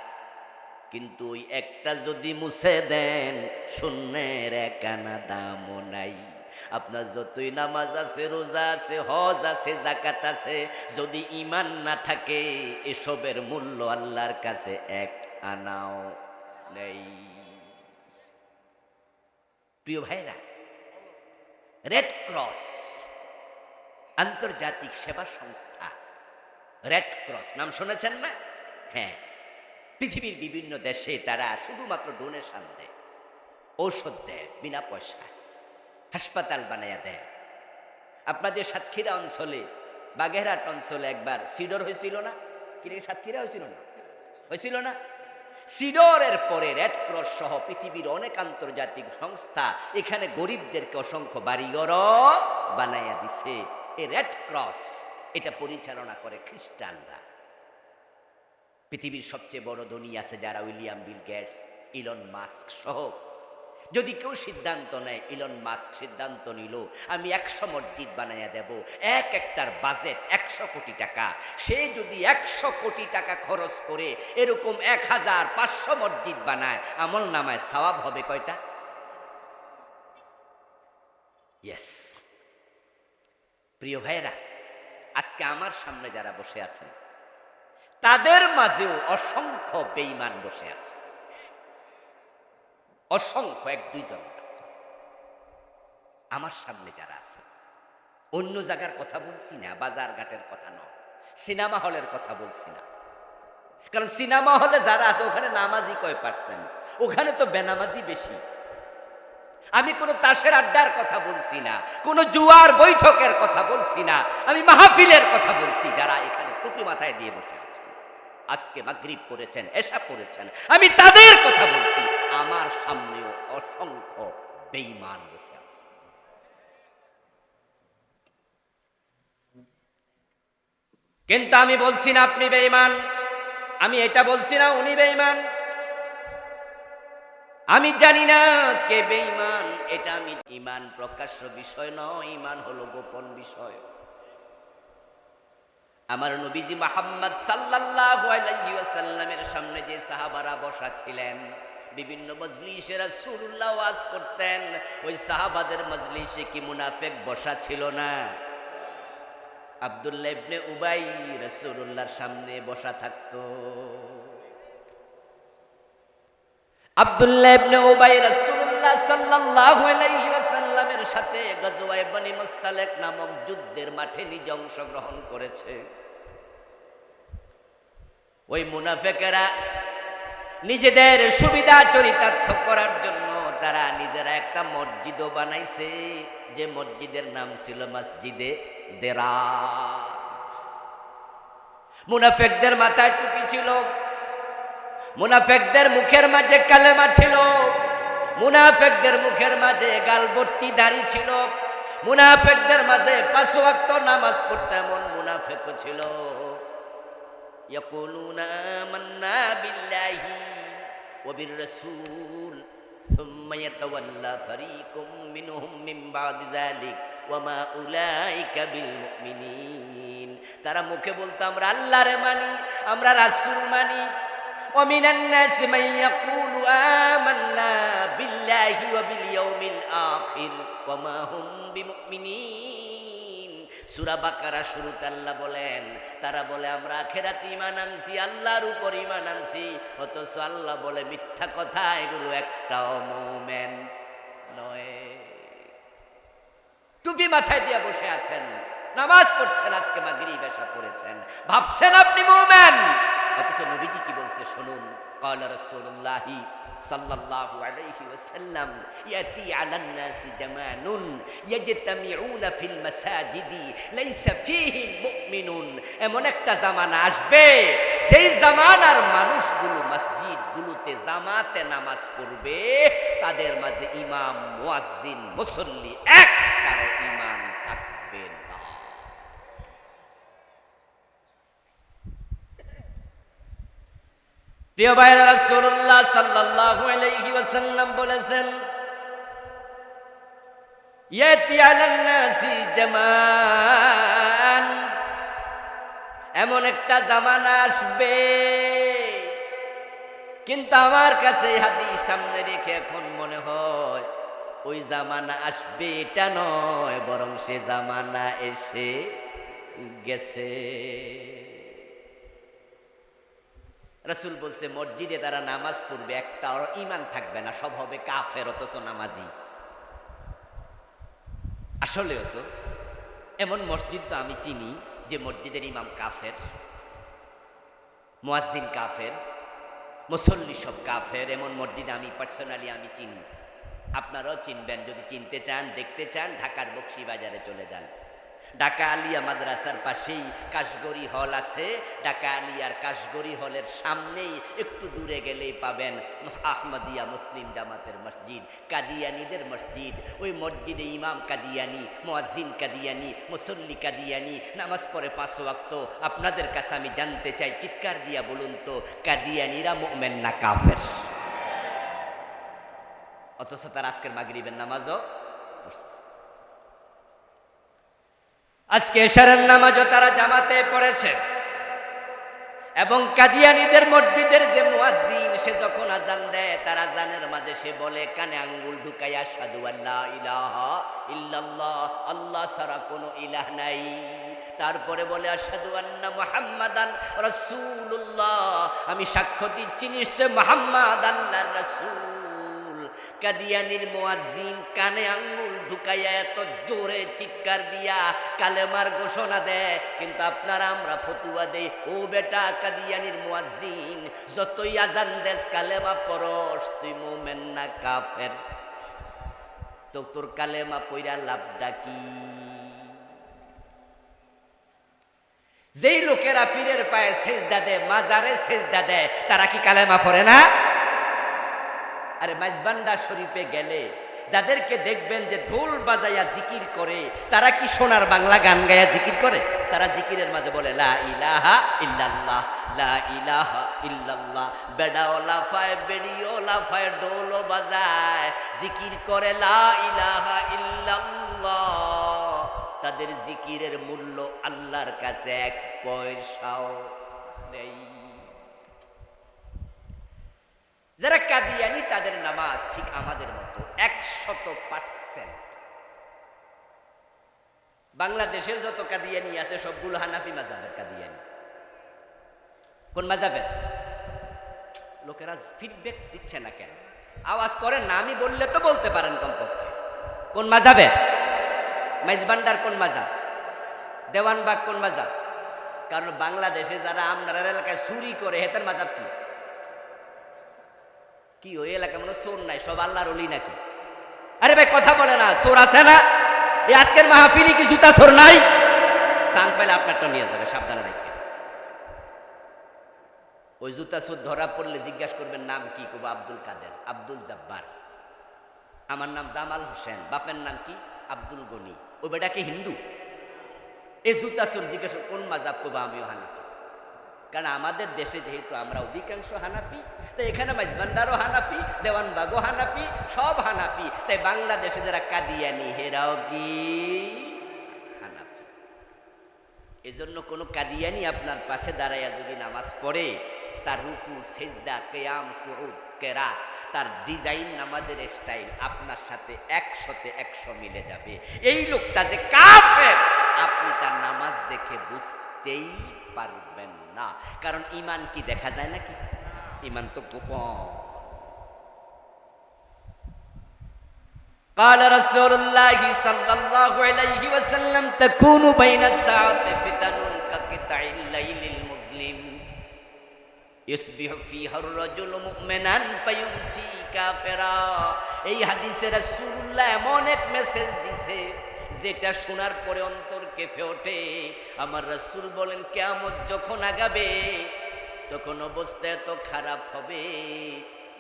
কিন্তু ওই 1টা যদি মুছে দেন 0-এর 1 আনা দামও নাই। আপনার যতই নামাজ আছে, রোজা আছে, হজ আছে, যাকাত আছে, যদি ঈমান না থাকে এসবের মূল্য আল্লাহর কাছে 1 আনাও নেই। প্রিয় ভাইরা, রেড ক্রস আন্তর্জাতিক সেবা সংস্থা, রেড ক্রস নাম শুনেছেন না? হ্যাঁ, পৃথিবীর বিভিন্ন দেশে তারা শুধুমাত্র ডোনেশন দেয়, ঔষধ দেয় বিনা পয়সায়, হাসপাতাল বানাইয়া দেয়। আপনাদের সাতক্ষীরা অঞ্চলে, বাগেরহাট অঞ্চলে একবার সিডর হয়েছিল না? কি রে, সাতক্ষীরা হয়েছিল না? হয়েছিল না? সিডরের পরে রেড ক্রস সহ পৃথিবীর অনেক আন্তর্জাতিক সংস্থা এখানে গরিবদেরকে অসংখ্য বাড়িঘর বানাইয়া দিছে। এই রেড ক্রস এটা পরিচালনা করে খ্রিস্টানরা। পৃথিবীর সবচেয়ে বড় ধনী আছে যারা, William Bill Gates, Elon Musk সহ। যদি কেউ সিদ্ধান্ত নেয়, ইলন মাস্ক সিদ্ধান্ত নিল আমি 100 মসজিদ বানাইয়া দেব, একটার বাজেট 100 কোটি টাকা। সে যদি 100 কোটি টাকা খরচ করে এরকম 1500 মসজিদ বানায়, আমল নামায় সওয়াব হবে কয়টা? ইয়েস। প্রিয় ভাইরা, আজকে আমার সামনে যারা বসে আছেন তাদের মাঝেও অসংখ্য বেঈমান বসে আছে, অসংখ্য, 1-2 জন। আমার সামনে যারা আছে, অন্য জায়গার কথা বলছি না, বাজার ঘাটের কথা নয়, সিনেমা হলের কথা বলছি না। কারণ সিনেমা হলে যারা আছে ওখানে নামাজি কয় পার্সেন্ট? ওখানে তো বেনামাজি বেশি। আমি কোনো তাসের আড্ডার কথা বলছি না, কোনো জুয়ার বৈঠকের কথা বলছি না, আমি মাহফিলের কথা বলছি। যারা এখানে টুপি মাথায় দিয়ে বসে আছেন, আজকে মাগরিব পড়েছেন, এশা পড়েছেন, আমি তাদের কথা বলছি। আমার সামনেও অসংখ্য বেঈমান বসে আছে। কিন্তু আমি বলছি না আপনি বেঈমান, আমি এটা বলছি না উনি বেঈমান। আমি জানি না কে বেঈমান, এটা আমি, ঈমান প্রকাশ্য বিষয় নয়, ঈমান হলো গোপন বিষয়। আমার নবীজি মুহাম্মদ সাল্লাল্লাহু আলাইহি ওয়াসাল্লামের সামনে যে সাহাবারা বসা ছিলেন, বিভিন্ন মজলিসে রাসূলুল্লাহ ওয়াজ করতেন, ওই সাহাবাদের মজলিসে কি মুনাফিক বসা ছিল না? আব্দুল্লাহ ইবনে উবাই রাসূলুল্লাহর সামনে বসা থাকতো। আব্দুল্লাহ ইবনে উবাই রাসূলুল্লাহ সাল্লাল্লাহু আলাইহি ওয়াসাল্লামের সাথে গজওয়ায়ে বনি মুস্তালিক নামক যুদ্ধের মাঠে নিজে অংশগ্রহণ করেছে। ওই মুনাফিকেরা নিজেদের সুবিধা চরিতার্থ করার জন্য তারা নিজেরা একটা মসজিদও বানাইছে, যে মসজিদের নাম ছিল মসজিদে দেরার। মুনাফিকদের মাথায় টুপি ছিল, মুনাফিকদের মুখের মাঝে কালেমা ছিল, মুনাফিকদের মুখের মাঝে গালভর্তি দাড়ি ছিল, মুনাফিকদের মাঝে 5 ওয়াক্ত নামাজ পড়তে এমন মুনাফিকও ছিল। ইয়াকুলুনা আমান্না বিল্লাহি ওয়া বির রাসূল সুম্মা ইয়াতাওয়াল্লা ফারিকুম মিনহুম মিন বাদি যালিক ওয়া মা উলাইকা বিল মুমিনিন। তারা মুখে বলতো আমরা আল্লাহরে মানি, আমরা রাসূল মানি। ومن الناس من يقول آمنا بالله وباليوم الآخر وما هم بمؤمنين। সূরা বাকারা শুরুতে আল্লাহ বলেন, তারা বলে আমরা আখিরাতে ঈমান আনছি, আল্লাহর উপর ঈমান আনছি, অথচ আল্লাহ বলে মিথ্যা কথা, এগুলো একটাও মুমিন নয়। টুপি মাথায় দিয়ে বসে আছেন, নামাজ পড়ছেন, আজকে মাগরিব এশা পড়েছেন, ভাবছেন আপনি মুমিন, অথচ নবীজি কি বলছে শুনুন। قال رسول الله صلى الله عليه وسلم يأتي على الناس زمان يجتمعون في المساجد ليس فيهم مؤمن। এমন একটা জামানা আসবে, সেই জামানার মানুষগুলো মসজিদগুলোতে জামাতে নামাজ পড়বে, তাদের মাঝে ইমাম, মুয়াজ্জিন, মুসল্লি একটারও ঈমান থাকবে না। প্রিয় ভাইরা, রাসূলুল্লাহ সাল্লাল্লাহু আলাইহি ওয়াসাল্লাম বলেছেন, ইয়াতি আলান নাসি জামান, এমন একটা জামানা আসবে। কিন্তু আমার কাছে এই হাদিস সামনে রেখে এখন মনে হয় ওই জামানা আসবে এটা নয়, বরং সে জামানা এসে গেছে। রাসূল বলছে মসজিদে তারা নামাজ পড়বে, একটা আর ঈমান থাকবে না, সব হবে কাফের অথচ নামাজি। আসলেও তো এমন মসজিদ তো আমি চিনি যে মসজিদের ইমাম কাফের, মুয়াজ্জিন কাফের, মুসল্লি সব কাফের। এমন মসজিদ আমি পার্সোনালি আমি চিনি, আপনারাও চিনবেন। যদি চিনতে চান, দেখতে চান, ঢাকার বকশীবাজারে চলে যান। ঢাকা আলিয়া মাদ্রাসার পাশেই কাশগড়ি হল আছে। ঢাকা আলিয়ার কাশগড়ি হলের সামনেই একটু দূরে গেলেই পাবেন আহমদিয়া মুসলিম জামাতের মসজিদ, কাদিয়ানীদের মসজিদ। ওই মসজিদে ইমাম কাদিয়ানী, মুয়াজ্জিন কাদিয়ানী, মুসল্লি কাদিয়ানী, নামাজ পড়ে 5 ওয়াক্ত। আপনাদের কাছে আমি জানতে চাই, চিৎকার দিয়া বলুন তো, কাদিয়ানীরা মুমিন না কাফের? অথচ তার আজকের মাগরিবের নামাজও পড়ছে, আজকে এশারের নামাজও তারা জামাতে পড়েছে। এবং কাদিয়ানীদের মসজিদের যে মুয়াজ্জিন, সে যখন আজান দেয়, তার আজানের মাঝে সে বলে, কানে আঙ্গুল ঢুকাইয়া, আশহাদু আল্লা ইলাহা ইল্লাল্লাহ, আল্লাহ ছাড়া কোনো ইলাহ নাই। তারপরে বলে, আশহাদু আন্না মুহাম্মাদান রাসূলুল্লাহ, আমি সাক্ষ্য দিচ্ছি নিশ্চয় মুহাম্মদ আল্লাহর রাসূল। কাদিয়ানীর মুয়াজ্জিন কানে আঙ্গুল ঢুকাইয়া এত জোরে চিৎকার দিয়া কালেমার ঘোষণা দেয়, কিন্তু আপনারা আমরা ফতুয়া দেই, ও বেটা কাদিয়ানীর মুয়াজ্জিন, যতই আজান দেস কালেমা পড়স, তুই মুমিন না কাফের? তো তোর কালেমা পইরা লাভটা কি? যেই লোকেরা পীরের পায়ে সেজদা দেয়, মাজারে সেজদা দেয়, তারা কি কালেমা পড়ে না? আরে মাইজবান্ডা শরীফে গেলে যাদেরকে দেখবেন যে ঢোল বাজাইয়া জিকির করে, তারা কি সোনার বাংলা গান গায়া জিকির করে? তারা জিকিরের মাঝে বলে লা ইলাহা ইল্লাল্লাহ, লা ইলাহা ইল্লাল্লাহ। বেড়াও লাফায়, বেড়িও লাফায়, ঢোলও বাজায়, জিকির করে লা ইলাহা ইল্লাল্লাহ। তাদের জিকিরের মূল্য আল্লাহর কাছে 1 পয়সাও নেই। যারা কাদিয়ানি তাদের নামাজ ঠিক আমাদের মতো 100%। বাংলাদেশের যত কাদিয়ানি আছে সবগুলো হানাফি মাযহাবের কাদিয়ানি। কোন মাযহাবের? লোকেরা ফিডব্যাক দিচ্ছে না কেন? আওয়াজ করেন না, আমি বললে তো বলতে পারেন কমপক্ষে। কোন মাযহাবের? মাইজবান্ডার কোন মাযহাব? দেওয়ানবাগ কোন মাযহাব? কারণ বাংলাদেশে যারা আপনার এলাকায় চুরি করে হেতার মাযহাব কি? কি ওই এলাকা মনে চোর নাই, সব আল্লাহর ওলি নাকি? আরে ভাই কথা বলে না, চোর আছে না? এই আজকের মাহফিলে কি জুতা চোর নাই? চান্স পাইলে আপনারটা নিয়ে যাবে, সাবধানে দেখবেন। ওই জুতা চোর ধরা পড়লে জিজ্ঞাসা করবেন নাম কি? কব আব্দুল কাদের, আব্দুল জব্বার। আমার নাম জামাল হোসেন, বাপের নাম কি? আব্দুল গনি। ওই বেটা কি হিন্দু? এই জুতা চোর জিজ্ঞাসা কোন মাযহাব? কব আমিও হানাফি। কারণ আমাদের দেশে যেহেতু আমরা অধিকাংশ হানাফি, তো এখানে মাইজবান্ডারও হানাফি, দেওয়ানবাগও হানাফি, সব হানাফি। তাই বাংলাদেশে যারা কাদিয়ানি হেরাও কি হানাফি। এজন্য কোনো কাদিয়ানি আপনার পাশে দাঁড়াইয়া যদি নামাজ পড়ে, তার রুকু, সেজদা, কিয়াম, কুউদ, কেরাত, তার ডিজাইন, নামাজের স্টাইল আপনার সাথে 100-তে 100 মিলে যাবে। এই লোকটা যে কাফের আপনি তার নামাজ দেখে বুঝতেই পারবেন না। কারণ ঈমান কি দেখা যায় নাকি? ঈমান তো গোপন। قال رسول الله صلى الله عليه وسلم تكون بين الساعة فتن كقطع الليل المظلم يصبح فيها الرجل مؤمنا فيمسي كافرا। এই হাদিসে রাসূলুল্লাহ এমন এক মেসেজ দিছে যেটা শোনার পরে অন্তর কেঁপে ওঠে। আমার রাসূল বলেন কিয়ামত যখন আগাবে তখন অবস্থা এত খারাপ হবে,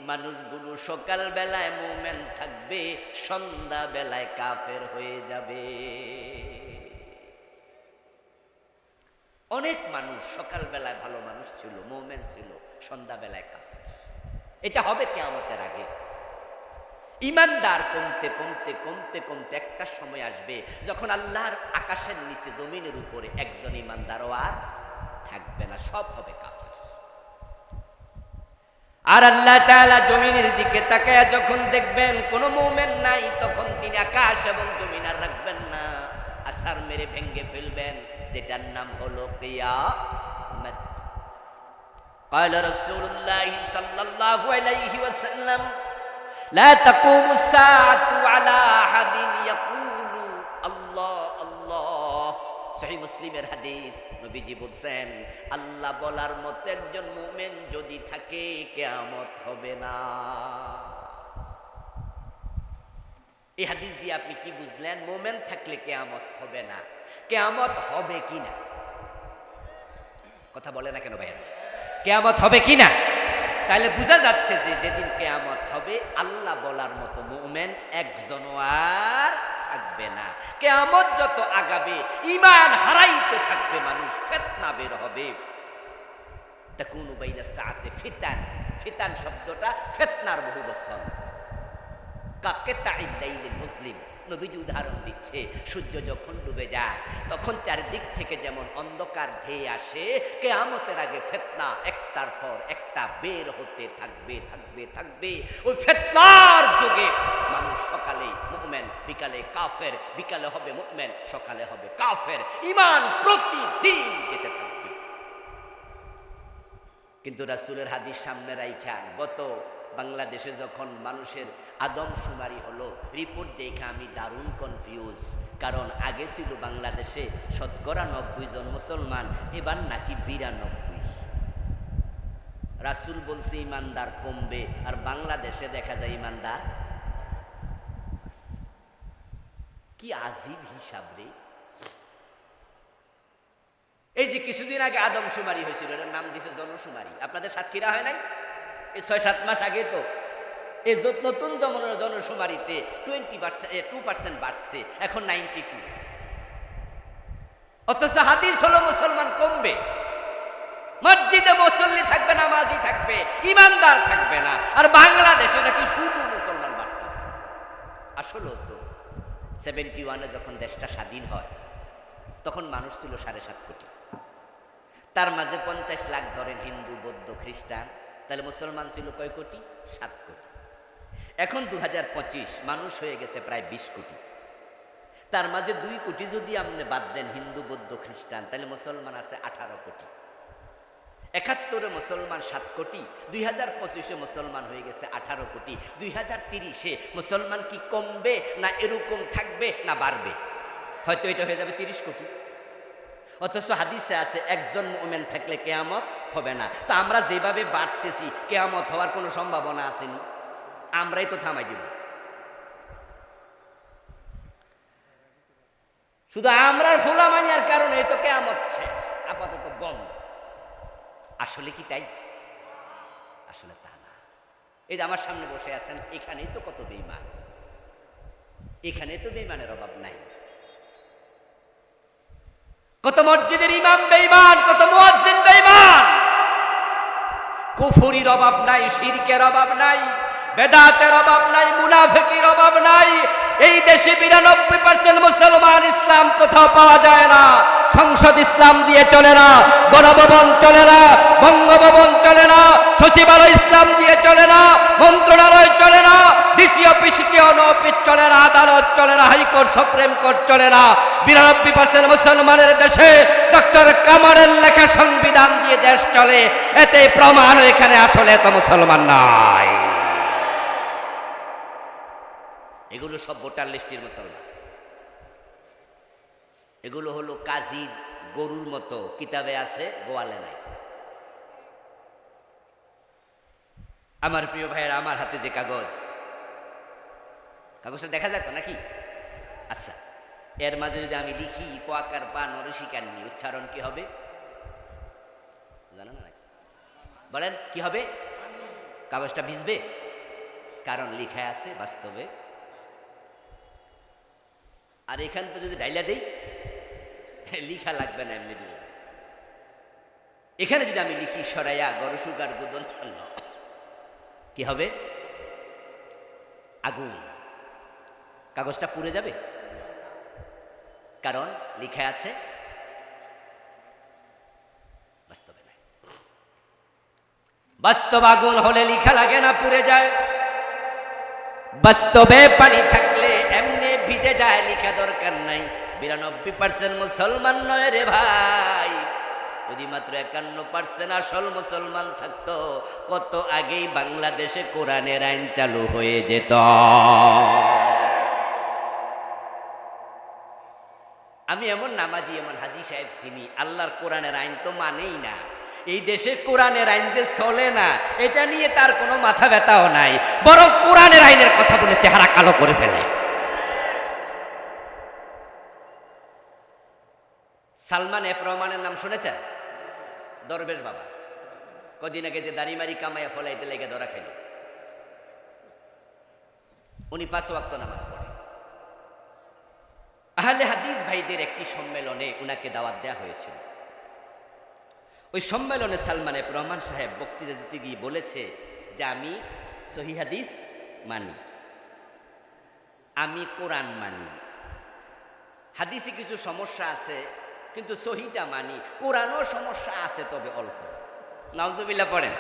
মানুষগুলো সকাল বেলায় মুমিন থাকবে, সন্ধ্যা বেলায় কাফের হয়ে যাবে। অনেক মানুষ সকাল বেলায় ভালো মানুষ ছিল, মুমিন ছিল, সন্ধ্যা বেলায় কাফের। এটা হবে কিয়ামতের আগে। ইমানদার কমতে কমতে কমতে কমতে একটা সময় আসবে যখন আল্লাহর আকাশের নিচে জমিনের উপরে একজন ইমানদারও আর থাকবে না, সব হবে কাফের। আর আল্লাহ তাআলা জমিনের দিকে তাকায়া যখন দেখবেন কোন মুমিন নাই, তখন তিনি আকাশ এবং জমিন আর রাখবেন না, আসার মেরে ভেঙে ফেলবেন, যেটার নাম হলো কিয়ামত। قال رسول الله صلى الله عليه وسلم لا تقوم الساعة على أحد يقول الله الله। সহিহ মুসলিমের হাদিস, নবীজি বলছেন আল্লাহ বলার মতো একজন মুমিন যদি থাকে কিয়ামত হবে না। এই হাদিস দিয়ে আপনি কি বুঝলেন? মুমিন থাকলে কিয়ামত হবে না। কিয়ামত হবে কিনা? কথা বলে না কেন ভাইরা? কিয়ামত হবে কিনা? তাহলে বোঝা যাচ্ছে যে যেদিন কিয়ামত হবে আল্লাহ বলার মতো মুমিন একজনও আর থাকবে না। কিয়ামত যত আগাবে ঈমান হারাইতে থাকবে মানুষ, ফিতনা বের হবে। তাকুনু বাইনা সাআতে ফিতান, ফিতান শব্দটা ফিতনার বহু বচন। কাকিতাইল লাইলিল মুসলিম, নবীজি উদাহরণ দিচ্ছে সূর্য যখন ডুবে যায় তখন চারিদিক থেকে যেমন অন্ধকার ধেয়ে আসে, কিয়ামতের আগে ফিতনা একটার পর একটা বের হতে থাকবে থাকবে থাকবে। ওই ফিতনার যুগে মানুষ সকালে মুমিন, বিকালে কাফের, বিকালে হবে মুমিন, সকালে হবে কাফের। ঈমান প্রতিদিন যেতে থাকবে। কিন্তু রাসূলের হাদিস সামনে রাইখা গত বাংলাদেশে যখন মানুষের আদমশুমারি হলো, রিপোর্ট দেখে আমি দারুণ কনফিউজ। কারণ আগে ছিল বাংলাদেশে 90% জন মুসলমান, এবার নাকি 92। রাসূল বলছে ইমানদার কমবে, আর বাংলাদেশে দেখা যায় ইমানদার। কি আজীব হিসাব রে! এই যে কিছুদিন আগে আদমশুমারি হয়েছিল, এটার নাম দিয়েছে জনশুমারি। আপনাদের সাতক্ষীরা হয় নাই? এই 6-7 মাস আগে তো এই নতুন জনশুমারিতে 2% বাড়ছে, এখন 92। অথচ হাদিস হলো মুসলমান কমবে, মসজিদে মুসল্লি থাকবে, নামাজি থাকবে, ইমানদার থাকবে না। আর বাংলাদেশে নাকি শুধু মুসলমান বাড়তেছে। আসলে তো 71-এ যখন দেশটা স্বাধীন হয় তখন মানুষ ছিল 7.5 কোটি। তার মাঝে 50 লাখ ধরেন হিন্দু, বৌদ্ধ, খ্রিস্টান, তাহলে মুসলমান ছিল কয় কোটি? 7 কোটি। এখন 2025 মানুষ হয়ে গেছে প্রায় 20 কোটি। তার মাঝে 2 কোটি যদি আপনি বাদ দেন হিন্দু, বৌদ্ধ, খ্রিস্টান, তাহলে মুসলমান আছে 18 কোটি। 71-এ মুসলমান 7 কোটি, 2025-এ মুসলমান হয়ে গেছে 18 কোটি। 2030-এ মুসলমান কি কমবে না এরকম থাকবে না বাড়বে? হয়তো এটা হয়ে যাবে 30 কোটি। অথচ হাদিসে আছে একজন মুমিন থাকলে কিয়ামত হবে না। তো আমরা যেভাবে বাড়তেছি কিয়ামত হওয়ার কোনো সম্ভাবনা আসেনি? আমরাই তো থামাই দিব। শুধু আমরার ফুলামানিয়ার কারণে তো কিয়ামত শেষ, আপাতত বন্ধ। আসলে কি তাই? আসলে তা না। এই যে আমার সামনে বসে আছেন, এখানেই তো কত বেঈমান, এখানে তো বেঈমানের অভাব নাই। কত মসজিদের ইমাম বেঈমান, কত মুয়াজ্জিন বেঈমান। কুফরির অভাব নাই, শিরকের অভাব নাই, বেদাতের অভাব নাই, মুনাফিকের অভাব নাই। এই দেশে 92% মুসলমান। ইসলাম কোথাও পাওয়া যায় না। সংসদ ইসলাম দিয়ে চলে না, গণভবন চলে না, বঙ্গভবন চলে না, সচিবালয় ইসলাম দিয়ে চলে না, মন্ত্রণালয় চলে না, ডিসি অফিস অফিস চলে না, আদালত চলে না, হাইকোর্ট সুপ্রিম কোর্ট চলে না। 92% মুসলমানের দেশে ডক্টর কামারের লেখা সংবিধান দিয়ে দেশ চলে। এতে প্রমাণ এখানে আসলে এত মুসলমান নাই। এগুলো সব ভোটার লিস্টের মুসলমান। এগুলো হলো কাজীর গরুর মতো, কিতাবে আছে গোয়ালে নাই। আমার প্রিয় ভাইয়েরা, আমার হাতে যে কাগজটা দেখা যায় তো নাকি? আচ্ছা, এর মাঝে যদি আমি লিখি পোয়াকার পা নরসিকান্নি, উচ্চারণ কি হবে জানো না? বলেন কি হবে? কাগজটা ভিজবে, কারণ লিখা আছে বাস্তবে। আর এখান তো যদি ডাইলা দেই লিখা লাগবে না, এমনি দিলে। এখানে যদি আমি লিখি সরাইয়া গরসুগার গুদন, কি হবে? আগুন। কাগজটা পুড়ে যাবে, কারণ লিখা আছে বাস্তবে নাই। বাস্তব আগুন হলে লিখা লাগে না, পুড়ে যায়। বাস্তবে পানি থাকলে এমনি ভিজে যায়, লিখা দরকার নাই। 92% মুসলমান নয় রে ভাই। যদি মাত্র 51% আসল মুসলমান থাকতো, কত আগেই বাংলাদেশে কোরআনের আইন চালু হয়ে যেত। আমি এমন নামাজি, এমন হাজি সাহেব চিনি, আল্লাহর কোরআনের আইন তো মানেই না। এই দেশে কোরআনের আইন যে চলে না, এটা নিয়ে তার কোনো মাথা ব্যথাও নাই, বরং কোরআনের আইনের কথা বলে চেহারা কালো করে ফেলে। সালমান এফ রহমানের নাম শুনেছেন? দরবেশ বাবা, কদিন আগে যে দাড়িমারি কামাইয়া ফলাইতে লেগে ধরা খেল। উনি 5 ওয়াক্ত নামাজ পড়ে। আহলে হাদিস ভাইদের একটি সম্মেলনে উনাকে দাওয়াত দেওয়া হয়েছিল। ওই সম্মেলনে সালমান এফ রহমান সাহেব বক্তৃতা দিতে গিয়ে বলেছে যে আমি সহিহ হাদিস মানি, আমি কোরআন মানি, হাদিসে কিছু সমস্যা আছে কিন্তু সহিটা মানি, কোরআনও সমস্যা আছে তবে অল্প। নাউজুবিল্লাহ পড়েন।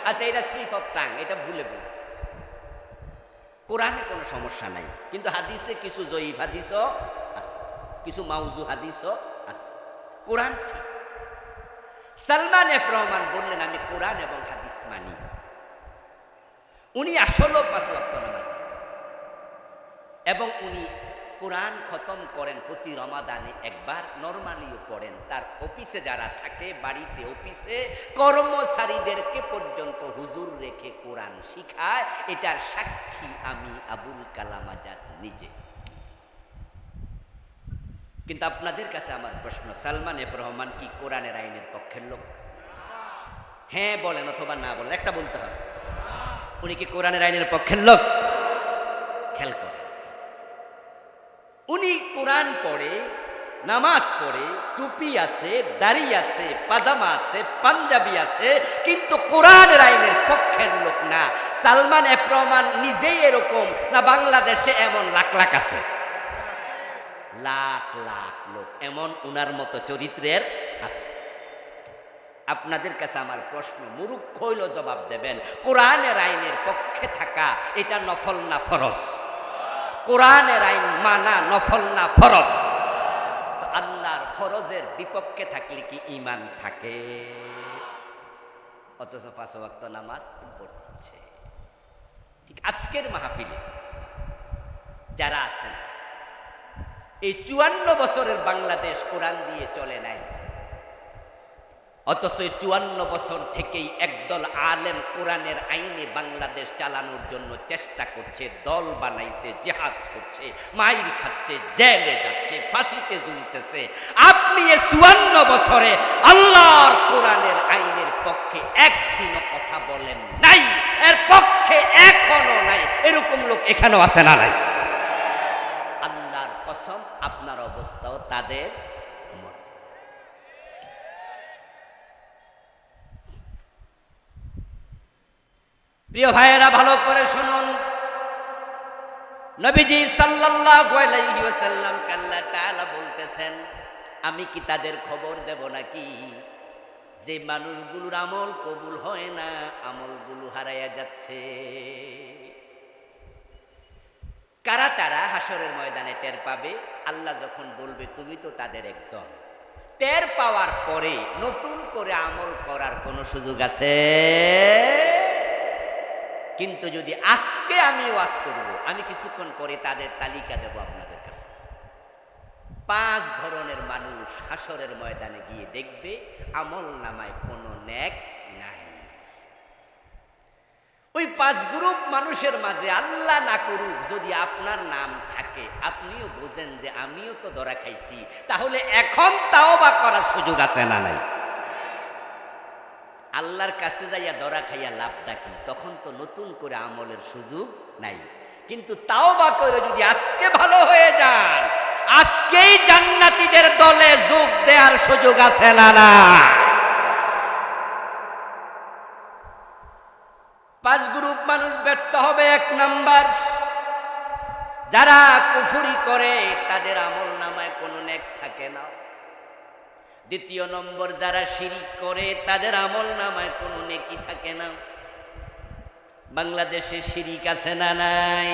আচ্ছা, এটা স্লিপ অফ টাং, এটা ভুলে বলছি। কোরআনে কোনো সমস্যা নাই, কিন্তু হাদিসে কিছু জয়ীফ হাদিসও আছে, কিছু মাউজু হাদিসও আছে। কোরআন ঠিক। সালমান এফ রহমান বললেন আমি কোরআন এবং হাদিস মানি। উনি আসলেও 5 ওয়াক্ত নামাজি এবং উনি কোরআন খতম করেন প্রতি রমাদানে একবার, নরমালিও পড়েন। তার অফিসে যারা থাকে, বাড়িতে, অফিসে কর্মচারীদেরকে পর্যন্ত হুজুর রেখে কোরআন শিখায়। এটার সাক্ষী আমি আবুল কালাম আজাদ নিজে। কিন্তু আপনাদের কাছে আমার প্রশ্ন, সালমান এফ রহমান কি কোরআনের আইনের পক্ষের লোক? হ্যাঁ বলেন অথবা না বলেন, একটা বলতে হবে। উনি কি কোরআনের আইনের পক্ষের লোক? খেয়াল করেন, উনি কোরআন পড়ে, নামাজ পড়ে, টুপি আছে, দাড়ি আছে, পাজামা আছে, পাঞ্জাবি আছে, কিন্তু কোরআনের আইনের পক্ষের লোক না। সালমান এফ রহমান নিজেই এরকম না? বাংলাদেশে এমন লাখ লাখ আছে, লাখ লাখ লোক এমন উনার মতো চরিত্রের আছে। আপনাদের কাছে আমার প্রশ্ন, মূর্খ হইল জবাব দেবেন, কোরআনের আইনের পক্ষে থাকা এটা নফল না ফরজ? কোরআনের আইন মানা নফল না ফরজ? তো আল্লাহর ফরজের বিপক্ষে থাকলে কি ঈমান থাকে? অথচ 5 ওয়াক্ত নামাজ পড়ছে। ঠিক আজকের মাহফিলে যারা আছেন, এই 54 বছরের বাংলাদেশ কোরআন দিয়ে চলে নাই, অথচ 54 বছর থেকেই একদল আলেম কোরআনের আইনে বাংলাদেশ চালানোর জন্য চেষ্টা করছে, দল বানাইছে, জিহাদ করছে, মাইর খাচ্ছে, জেলে যাচ্ছে, ফাঁসিতে ঝুলতেছে। আপনি এই 54 বছরে আল্লাহর কোরআনের আইনের পক্ষে একদিনও কথা বলেন নাই, এর পক্ষে এখনো নাই, এরকম লোক এখানেও আছে না নাই? আল্লাহর কসম, আপনার অবস্থাও তাদের মতো। প্রিয় ভাইয়েরা, ভালো করে শুনুন, নবীজি সাল্লাল্লাহু আলাইহি ওয়াসাল্লাম আল্লাহ তাআলা বলতেছেন, আমি কি তাদের খবর দেব নাকি যে মানুষগুলোর আমল কবুল হয় না, আমলগুলো হারাইয়া যাচ্ছে? কারা তারা? হাসরের ময়দানে টের পাবে। আল্লাহ যখন বলবে তুমি তো তাদের একজন, টের পাওয়ার পরে নতুন করে আমল করার কোনো সুযোগ আছে? কিন্তু যদি আজকে আমি ওয়াজ করব, আমি কিছুক্ষণ পরে তাদের তালিকা দেব আপনাদের কাছে। 5 ধরনের মানুষ হাসরের ময়দানে গিয়ে দেখবে আমল নামায় কোনো নেক নাই। ওই 5 গ্রুপ মানুষের মাঝে আল্লাহ না করুক যদি আপনার নাম থাকে, আপনিও বোঝেন যে আমিও তো ধরা খাইছি, তাহলে এখন তাওবা করার সুযোগ আছে না নাই? আল্লাহর কাছে যাইয়া ধরা খাইয়া লাভটা কি? তখন তো নতুন করে আমলের সুযোগ নাই। কিন্তু তাওবা করে যদি আজকে ভালো হয়ে যান, আজকেই জান্নাতীদের দলে যোগ দেওয়ার সুযোগ আছে না না? 5 গ্রুপ মানুষ ব্যর্থ হবে। 1 নাম্বার, যারা কুফরি করে তাদের আমল নামায় কোনো নেক থাকে না। 2 নম্বর, যারা শিরিক করে তাদের আমল নামায় কোনো নেকি থাকে না। বাংলাদেশে শিরিক আছে না নাই?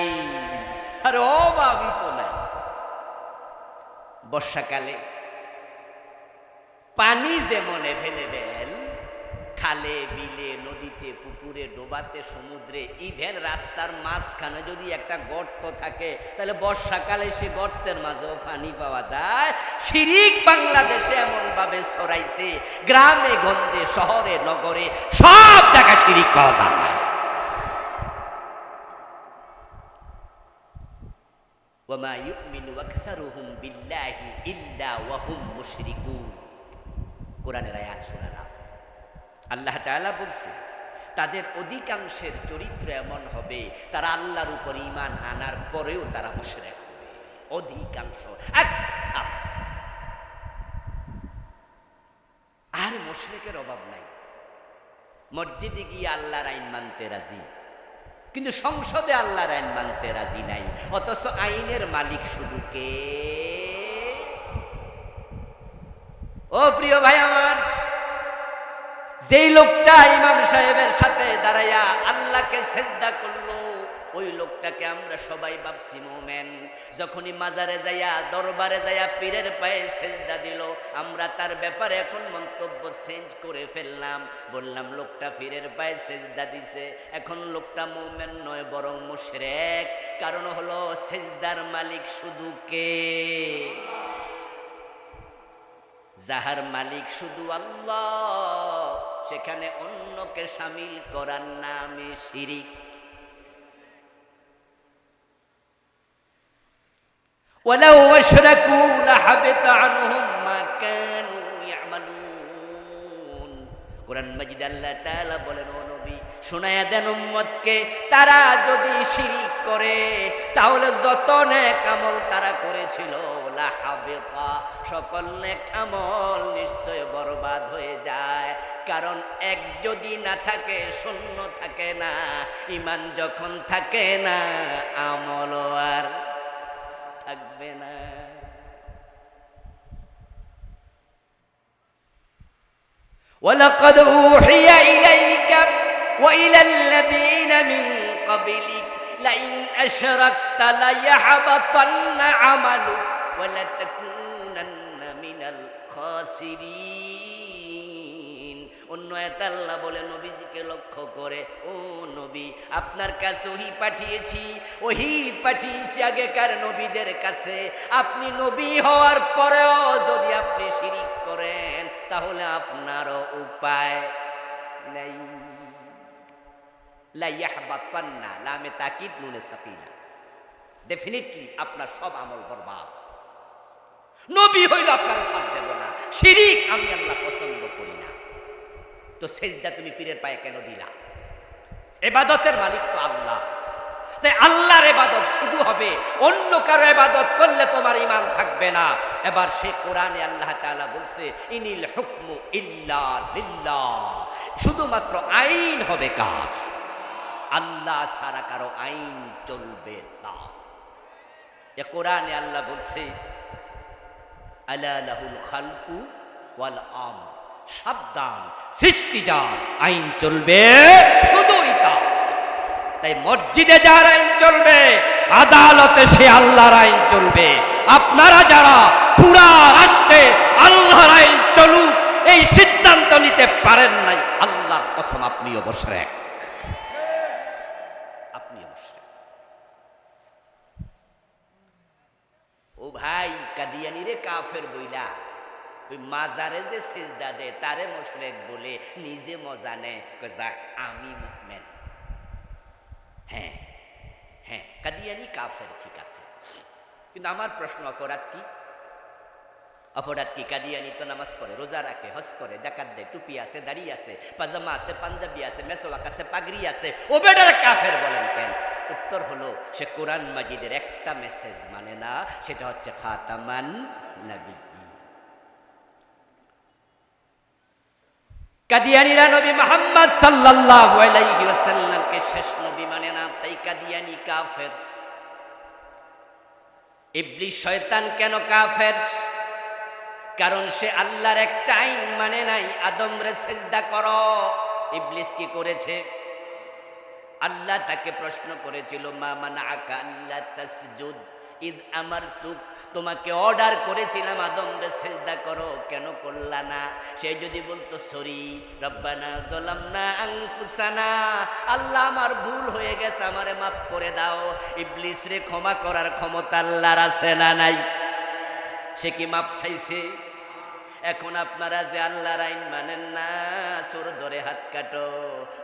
আর অভাবিত নাই। বর্ষাকালে পানি যেমন এভেলেবেল, খালে, বিলে, নদীতে, পুকুরে, ডোবাতে, সমুদ্রে, ইভেন রাস্তার মাঝখানে যদি একটা গর্ত থাকে, তাহলে বর্ষাকালে সে গর্তের মাঝেও পানি পাওয়া যায়। শিরিক বাংলাদেশে এমন ভাবে ছড়াইছে, গ্রামে গঞ্জে, শহরে নগরে সব জায়গায় শিরিক পাওয়া যায়। ওয়ামা ইউমিনু আকসারুহুম বিল্লাহি ইল্লা ওয়া হুম মুশরিকুন। কোরআনের আয়াত শোনালাম। আল্লাহ তাআলা বলছে, তাদের অধিকাংশের চরিত্র এমন হবে, তারা আল্লাহর উপর ঈমান আনার পরেও তারা মুশরিক হবে। অধিকাংশ, আকসার। আর মুশরিকের অভাব নাই। মসজিদে গিয়ে আল্লাহর আইন মানতে রাজি, কিন্তু সংসদে আল্লাহর আইন মানতে রাজি নাই। অথচ আইনের মালিক শুধু কে? ও প্রিয় ভাই আমার, যেই লোকটা ইমাম সাহেবের সাথে দাঁড়াইয়া আল্লাহকে সিজদা করলো, ওই লোকটাকে আমরা সবাই ভাবছি মুমিন। যখনই মাজারে যাইয়া, দরবারে যাইয়া পীরের পায়ে সিজদা দিল, আমরা তার ব্যাপারে এখন মন্তব্য চেঞ্জ করে ফেললাম। বললাম লোকটা পীরের পায়ে সিজদা দিছে, এখন লোকটা মুমিন নয় বরং মুশরিক। কারণ হলো সিজদার মালিক শুধু কে? যাহার মালিক শুধু আল্লাহ, সেখানে অন্যকে শামিল করার নামে শিরিক। ওয়ালাউ আশরাকু লাহাবিতা আনহুম মা কানু ইয়ামালুন। কোরআন মাজিদ আল্লাহ তাআলা বলেন, ও নবী শোনায়া দেন উম্মতকে, তারা যদি শিরিক করে তাহলে যত নেক আমল তারা করেছিল লাহাবিতা, সকল নেক আমল নিশ্চয় বরবাদ হয়ে যায়। কারণ এক যদি না থাকে শূন্য থাকে না, ঈমান যখন থাকে না আমলও আর থাকবে না। ওয়ালাকাদ উহিয়া ইলাইকা ওয়া ইলাল লাযীনা মিন ক্বাবলিক লাইন আশরাকতা লায়াহবাতান্না আমালুক ওয়া লাতাকুনান্না মিনাল খাসিরিন। অন্য আয়াতে আল্লাহ বলে নবীজিকে লক্ষ্য করে, ও নবী আপনার কাছে ওহী পাঠিয়েছি, ওহী পাঠিয়েছি আগেকার নবীদের কাছে। আপনি নবী হওয়ার পরেও যদি আপনি শিরিক করেন তাহলে আপনারও উপায় নাই। লা ইয়াহবাতান্না, লামে তাকিদ নুনে সাকিলা, ডেফিনিটলি আপনার সব আমল বরবাদ। নবী হইল আপনার সাথ দেব না, শিরিক আমি আল্লাহ পছন্দ করি না। তো সেজদা তুমি পীরের পায়ে কেন দিলা? ইবাদতের মালিক তো আল্লাহ, তাই আল্লাহর ইবাদত শুধু হবে, অন্য কারো ইবাদত করলে তোমার ঈমান থাকবে না। এবার সে কোরআনে আল্লাহ তাআলা বলছে, ইনিল হুকমু ইল্লা লিল্লাহ, শুধুমাত্র আইন হবে কার? আল্লাহ ছাড়া কারো আইন চলবে না। এ কোরআনে আল্লাহ বলছে, আলা লাহুল খালকু ওয়াল আমর, সাবধান সৃষ্টি যার আইন চলবে শুধুই তার। তাই মসজিদে যার আইন চলবে, আদালতে সে আল্লাহর আইন চলবে। আপনারা যারা পুরা রাষ্ট্রে আল্লাহর আইন চলুক এই সিদ্ধান্ত নিতে পারেন নাই, আল্লাহর কসম আপনিও মুশরিক, আপনিও মুশরিক। ও ভাই কাদিয়ানিরে কাফের বইলা, ওই মাজারে যে সিজদা দেয় তারে মুশরিক বলে নিজে মজা নেয়, যাক আমি মুমিন। হ্যাঁ হ্যাঁ, কাদিয়ানি কাফের, ঠিক আছে, কিন্তু আমার প্রশ্ন, অপরাধ কি? অপরাধ কি? কাদিয়ানি তো নামাজ পড়ে, রোজা রাখে, হজ করে, যাকাত দেয়, টুপি আছে, দাড়ি আছে, পাজামা আছে, পাঞ্জাবি আছে, মেসওয়াক আছে, পাগড়ি আছে, ও বেটারে কাফের বলেন কেন? উত্তর হলো, সে কোরআন মাজিদের একটা মেসেজ মানে না, সেটা হচ্ছে খাতামান নবিয়্যিন। কাদিয়ানীরা নবী মুহাম্মদ সাল্লাল্লাহু আলাইহি ওয়াসাল্লামকে শেষ নবী মানে না, তাই কাদিয়ানী কাফের। ইবলিস শয়তান কেন কাফের? কারণ সে আল্লাহর একটা আইন মানে নাই, আদমরে সিজদা করো। ইবলিস কি করেছে? আল্লাহ তাকে প্রশ্ন করেছিল, মা মানাআকা আল্লা তাসজুদ ইদ আমারতুক, তোমাকে অর্ডার করেছিলাম আদমরে সিজদা করো, কেন করলা না? সে যদি বলতো সরি রব্বানা যালামনা আনফুসানা, আল্লাহ আমার ভুল হয়ে গেছে, আমারে মাফ করে দাও, ইবলিস রে ক্ষমা করার ক্ষমতা আল্লাহর আছে না নাই? সে কি মাফ চাইছে? এখন আপনারা যে আল্লাহর আইন মানেন না, চোর ধরে হাত কাটো।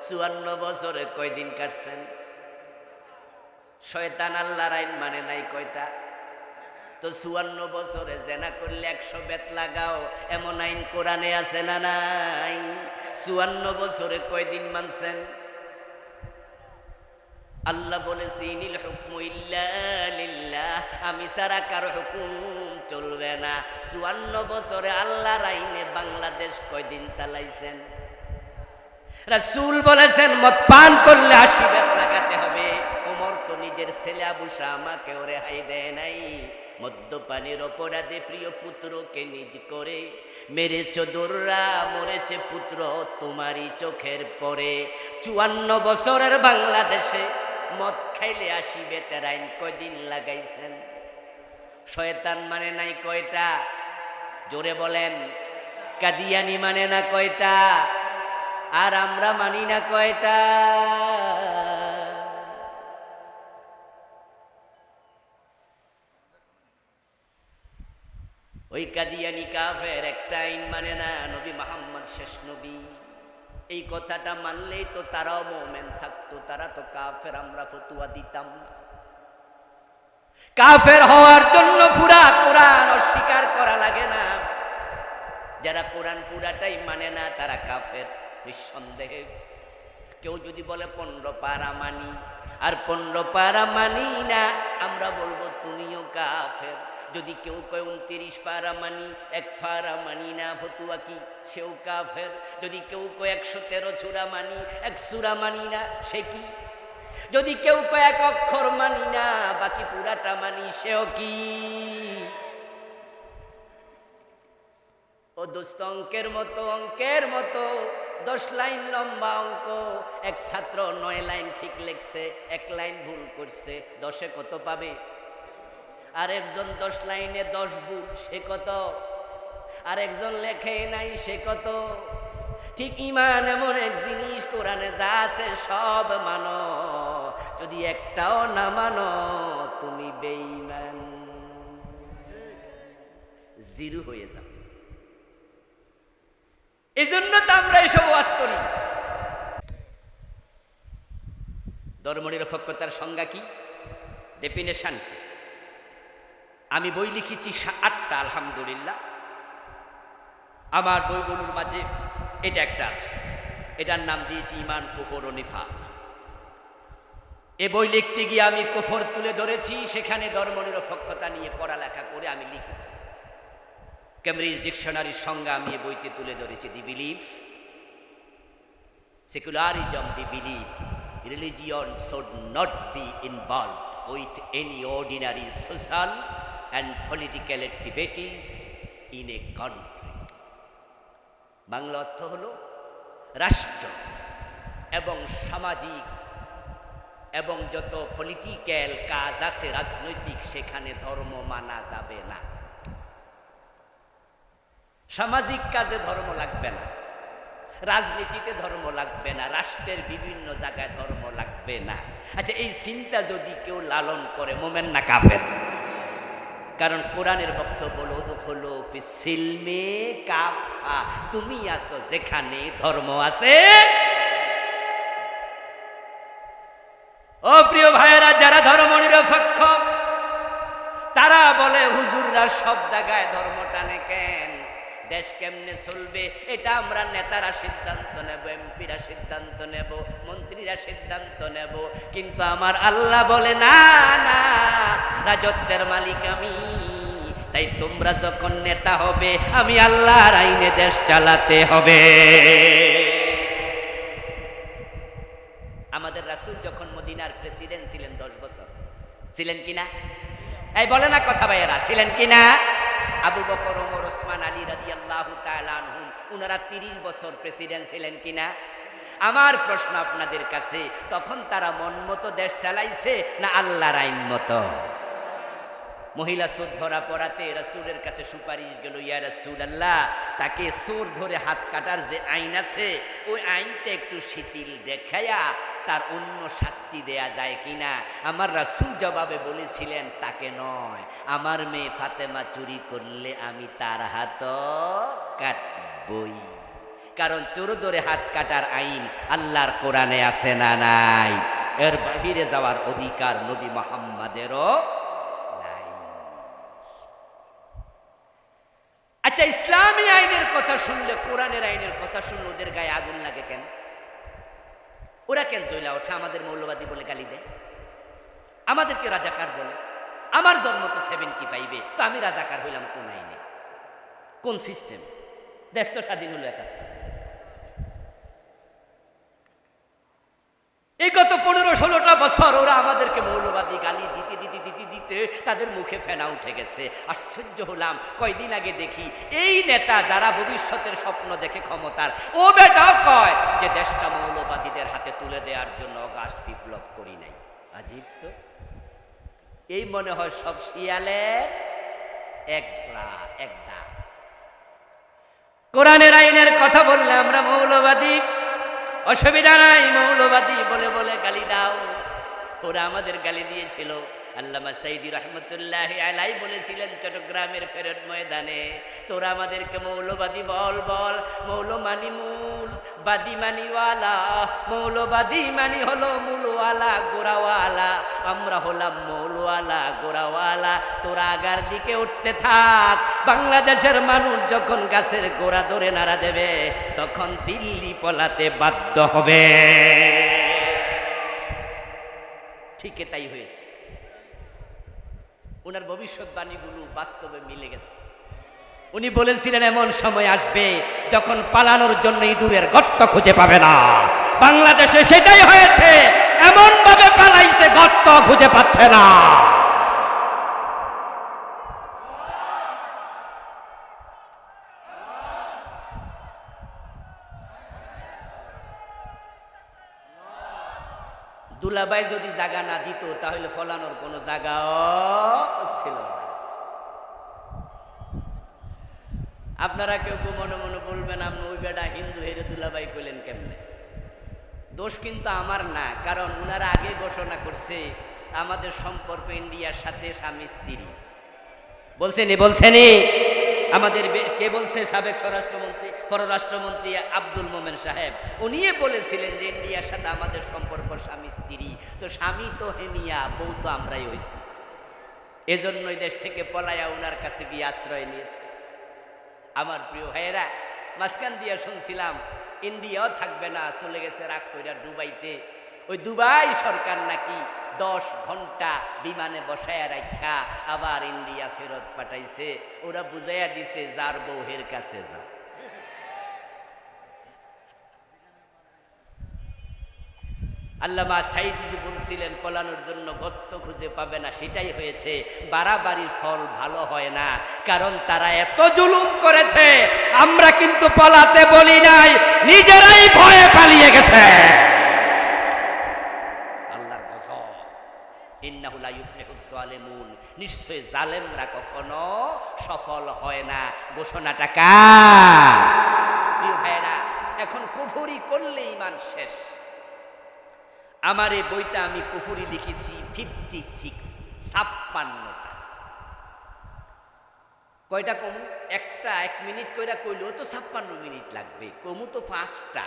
54 বছরে কয়দিন কাটছেন? শয়তান আল্লাহর আইন মানে নাই কয়টা? তো 54 বছরে জেনা করলে 100 বেত লাগাও, এমন আইন কোরআনে আছে না নাই? 54 বছরে কয়দিন মানছেন? আল্লাহ বলেছে, ইনিল হুকমু ইল্লা লিল্লাহ, আমি ছাড়া কারো হুকুম চলবে না। 54 বছরে আল্লাহর আইনে বাংলাদেশ কয়দিন চালাইছেন? রাসূল বলেছেন মদ পান করলে 80 বেত লাগাতে হবে। ওমর তো নিজের ছেলে আবু শামাকে রেহাই দেয় নাই। মদ্যপানের অপরাধে প্রিয় পুত্রকে নিজ করে মেরেছ দোররা, মরেছে পুত্র তোমারই চোখের পরে। 54 বছরের বাংলাদেশে মদ খাইলে 80 বেতের আইন কয়দিন লাগাইছেন? শয়তান মানে নাই কয়টা? জোরে বলেন। কাদিয়ানি মানে না কয়টা? আর আমরা মানি না কয়টা? ওই কাদিয়ানি কাফের, একটা আইন মানে না, নবী মুহাম্মদ শেষ নবী। এই কথাটা মানলেই তো তারাও মুমিন থাকতো, তারা তো কাফের, আমরা ফতোয়া দিতাম না। কাফের হওয়ার জন্য পুরা কোরআন অস্বীকার করা লাগে না। যারা কোরআন পুরাটাই মানে না তারা কাফের নিঃসন্দেহে। কেউ যদি বলে 15 পারা মানি আর 15 পারা মানি না, আমরা বলবো তুমিও কাফের। যদি কেউ কয় 29 পারা মানি, 1 পারা মানি না, ফতুয়া কি, সেও কাফের। যদি কেউ কয় 113 সূরা মানি, 1 সূরা মানি না, সে কি? যদি কেউ কয় 1 অক্ষর মানি না, বাকি পুরাটা মানি, সেও কি? ও দোস্ত, অঙ্কের মতো 10 লাইন লম্বা অঙ্ক, এক ছাত্র 9 লাইন ঠিক লিখছে, 1 লাইন ভুল করছে, 10-এ কত পাবে? আর একজন 10 লাইনে 10 ভুল, সে কত? আর একজন লেখে নাই, সে কত? ঠিক ঈমান এমন এক জিনিস, কোরআনে যা আছে সব মানো, যদি একটাও না মানো তুমি বেঈমান, জিরো হয়ে যাবে। এই জন্য তো আমরা এসব ওয়াজ করি। ধর্মনিরপেক্ষতার সংজ্ঞা কি, ডেফিনেশন কি? আমি বই লিখেছি 8টা, আলহামদুলিল্লাহ। আমার বইগুলোর মাঝে এটা একটা আছে, এটার নাম দিয়েছি ঈমান, কুফর ও নিফাক। এ বই লিখতে গিয়ে আমি কুফর তুলে ধরেছি, সেখানে ধর্মনিরপেক্ষতা নিয়ে পড়ালেখা করে আমি লিখেছি। কেমব্রিজ ডিকশনারির সংজ্ঞা আমি এই বইতে তুলে ধরেছি। They believe, secularism, they believe religion should not be involved with any ordinary social and political activities in a country. Bangla অর্থ হলো রাষ্ট্র এবং সামাজিক এবং যত পলিটিক্যাল কাজ আছে রাজনৈতিক, সেখানে ধর্ম মানা যাবে না। সামাজিক কাজে ধর্ম লাগবে না, রাজনীতিতে ধর্ম লাগবে না, রাষ্ট্রের বিভিন্ন জায়গায় ধর্ম লাগবে না। আচ্ছা, এই চিন্তা যদি কেউ লালন করে, মোমেন না কাফের? কারণ কোরআনের বক্তব্য হলো ফিসিলমে কাফা, তুমি আছো যেখানে ধর্ম আছে। ও প্রিয় ভাইয়েরা, যারা ধর্ম নিরপেক্ষ তারা বলে হুজুররা সব জায়গায় ধর্ম টানে কেন, দেশ কেমনে চলবে এটা আমরা নেতারা সিদ্ধান্ত নেব, এমপিরা সিদ্ধান্ত নেব, মন্ত্রীরা সিদ্ধান্ত নেব। কিন্তু আমার আল্লাহ বলে না না, রাজত্বের মালিক আমি, তাই তোমরা যখন নেতা হবে আমি আল্লাহর আইনে দেশ চালাতে হবে। আমাদের রাসূল যখন মদিনার প্রেসিডেন্ট ছিলেন 10 বছর, ছিলেন কিনা? এই বলে না কথা ভাইয়েরা, ছিলেন কিনা? আবু বকর, ওমর, ওসমান, আলী রাদিয়াল্লাহু তাআলা আনহুম, উনারা 30 বছর প্রেসিডেন্ট ছিলেন কিনা? আমার প্রশ্ন আপনাদের কাছে, তখন তারা মন মতো দেশ চালাইছে না আল্লাহর আইন মতো? মহিলা চোর ধরা পড়াতে রাসূলের কাছে সুপারিশ গেল, ইয়া রাসূলুল্লাহ, তাকে চোর ধরে হাত কাটার যে আইন আছে ওই আইনটা একটু শিথিল দেখায়া তার অন্য শাস্তি দেয়া যায় কিনা? আমার রাসূল জবাবে বলেছিলেন, তাকে নয়, আমার মেয়ে ফাতেমা চুরি করলে আমি তার হাত কাটবই। কারণ চোর ধরে হাত কাটার আইন আল্লাহর কোরআনে আছে না নাই? এর বাহিরে যাওয়ার অধিকার নবী মুহাম্মাদেরও নাই। আচ্ছা, ইসলামী আইনের কথা শুনলে, কোরআনের আইনের কথা শুনলে ওদের গায়ে আগুন লাগে কেন? ওরা কেন জ্বলা ওঠে? আমাদের মৌলবাদী বলে গালি দেয়, আমাদেরকে রাজাকার বলে। আমার জন্ম তো 75, তো আমি রাজাকার হইলাম কোন আইনে, কোন সিস্টেম? দেশ তো স্বাধীন হলো 71। এই গত 15-16টা বছর ওরা আমাদেরকে মৌলবাদী গালি দিতে দিতে দিতে দিতে তাদের মুখে ফেনা উঠে গেছে। আশ্চর্য হলাম, কয়দিন আগে দেখি এই নেতা যারা ভবিষ্যতের স্বপ্ন দেখে ক্ষমতার, ও বেটাও কয় যে দেশটা মৌলবাদীদের হাতে তুলে দেওয়ার জন্য অগাস্ট বিপ্লব করি নাই। আজীব তো, এই মনে হয় সব শিয়ালের এক দাগ। কোরআনের আইনের কথা বললে আমরা মৌলবাদী, অসুবিধা নাই, মৌলবাদী বলে বলে গালি দাও। ওরা আমাদের গালি দিয়েছিল, আল্লামা সাইদি রহমতুল্লাহ আলাই বলেছিলেন চট্টগ্রামের ফেরত ময়দানে, তোরা আমাদেরকে মৌলবাদী বল বল, মৌল মানি মূল, বাদী মানিওয়ালা, মৌলবাদী মানি হলো মূলওয়ালা গোড়াওয়ালা, আমরা হলাম মৌলওয়ালা গোড়াওয়ালা, তোরা আগার দিকে উঠতে থাক। বাংলাদেশের মানুষ যখন গাছের গোড়া ধরে নাড়া দেবে তখন দিল্লি পলাতে বাধ্য হবে। ঠিক তাই হয়েছে। ওনার ভবিষ্যৎবাণীগুলো বাস্তবে মিলে গেছে। উনি বলেছিলেন এমন সময় আসবে যখন পালানোর জন্য ইঁদুরের গর্ত খুঁজে পাবে না। বাংলাদেশে সেটাই হয়েছে, এমন ভাবে পালাইছে গর্ত খুঁজে পাচ্ছে না। দুলাভাই যদি জায়গা না দিত তাহলে ফলানোর কোনো জায়গাও ছিল না। আপনারা কেউ কেউ মনে মনে বলবেন আপনি ওই বেটা হিন্দু হেরে দুলাভাই কইলেন কেমনে? দোষ কিন্তু আমার না, কারণ উনারা আগে ঘোষণা করছে আমাদের সম্পর্ক ইন্ডিয়ার সাথে স্বামী স্ত্রী। বলছেনি আমাদের কে বলছে? সাবেক পররাষ্ট্রমন্ত্রী আব্দুল মোমেন সাহেব, উনিই বলেছিলেন যে ইন্ডিয়ার সাথে আমাদের সম্পর্ক স্বামী স্ত্রী। তো স্বামী তো হেমিয়া, বউ তো আমরাই হয়েছি। এজন্যই দেশ থেকে পলায়া উনার কাছে গিয়ে আশ্রয় নিয়েছে। আমার প্রিয় ভাইয়েরা, মাঝখান দিয়া শুনছিলাম ইন্ডিয়াও থাকবে না, চলে গেছে রাগ কইরা দুবাইতে। ওই দুবাই সরকার নাকি 10 ঘন্টা বিমানে বসায়া রাখা আবার ইন্ডিয়া ফেরত পাঠাইছে। ওরা বুঝাইয়া দিছে যার বউহের কাছে যা। আল্লামা সাইদি যে বলছিলেন পলানোর জন্য গর্ত খুঁজে পাবে না, সেটাই হয়েছে। বাড়াবাড়ির ফল ভালো হয় না, কারণ তারা এত জুলুম করেছে। আমরা কিন্তু পলাতে বলি নাই, নিজেরাই ভয়ে পালিয়ে গেছে। আল্লাহর গজব, ইন্নাহু লা ইউফলিহুজ জালিমুন, নিশ্চয় জালেমরা কখনো সফল হয় না। ঘোষণাটা কার? প্রিয় ভাইরা, এখন কুফরি করলে ঈমান শেষ। আমার এই বইটা আমি কুফরি লিখেছি 56 কয়টা কমু? একটা 1 মিনিট কইরা কইলেও তো 56 মিনিট লাগবে, কমু তো 5টা।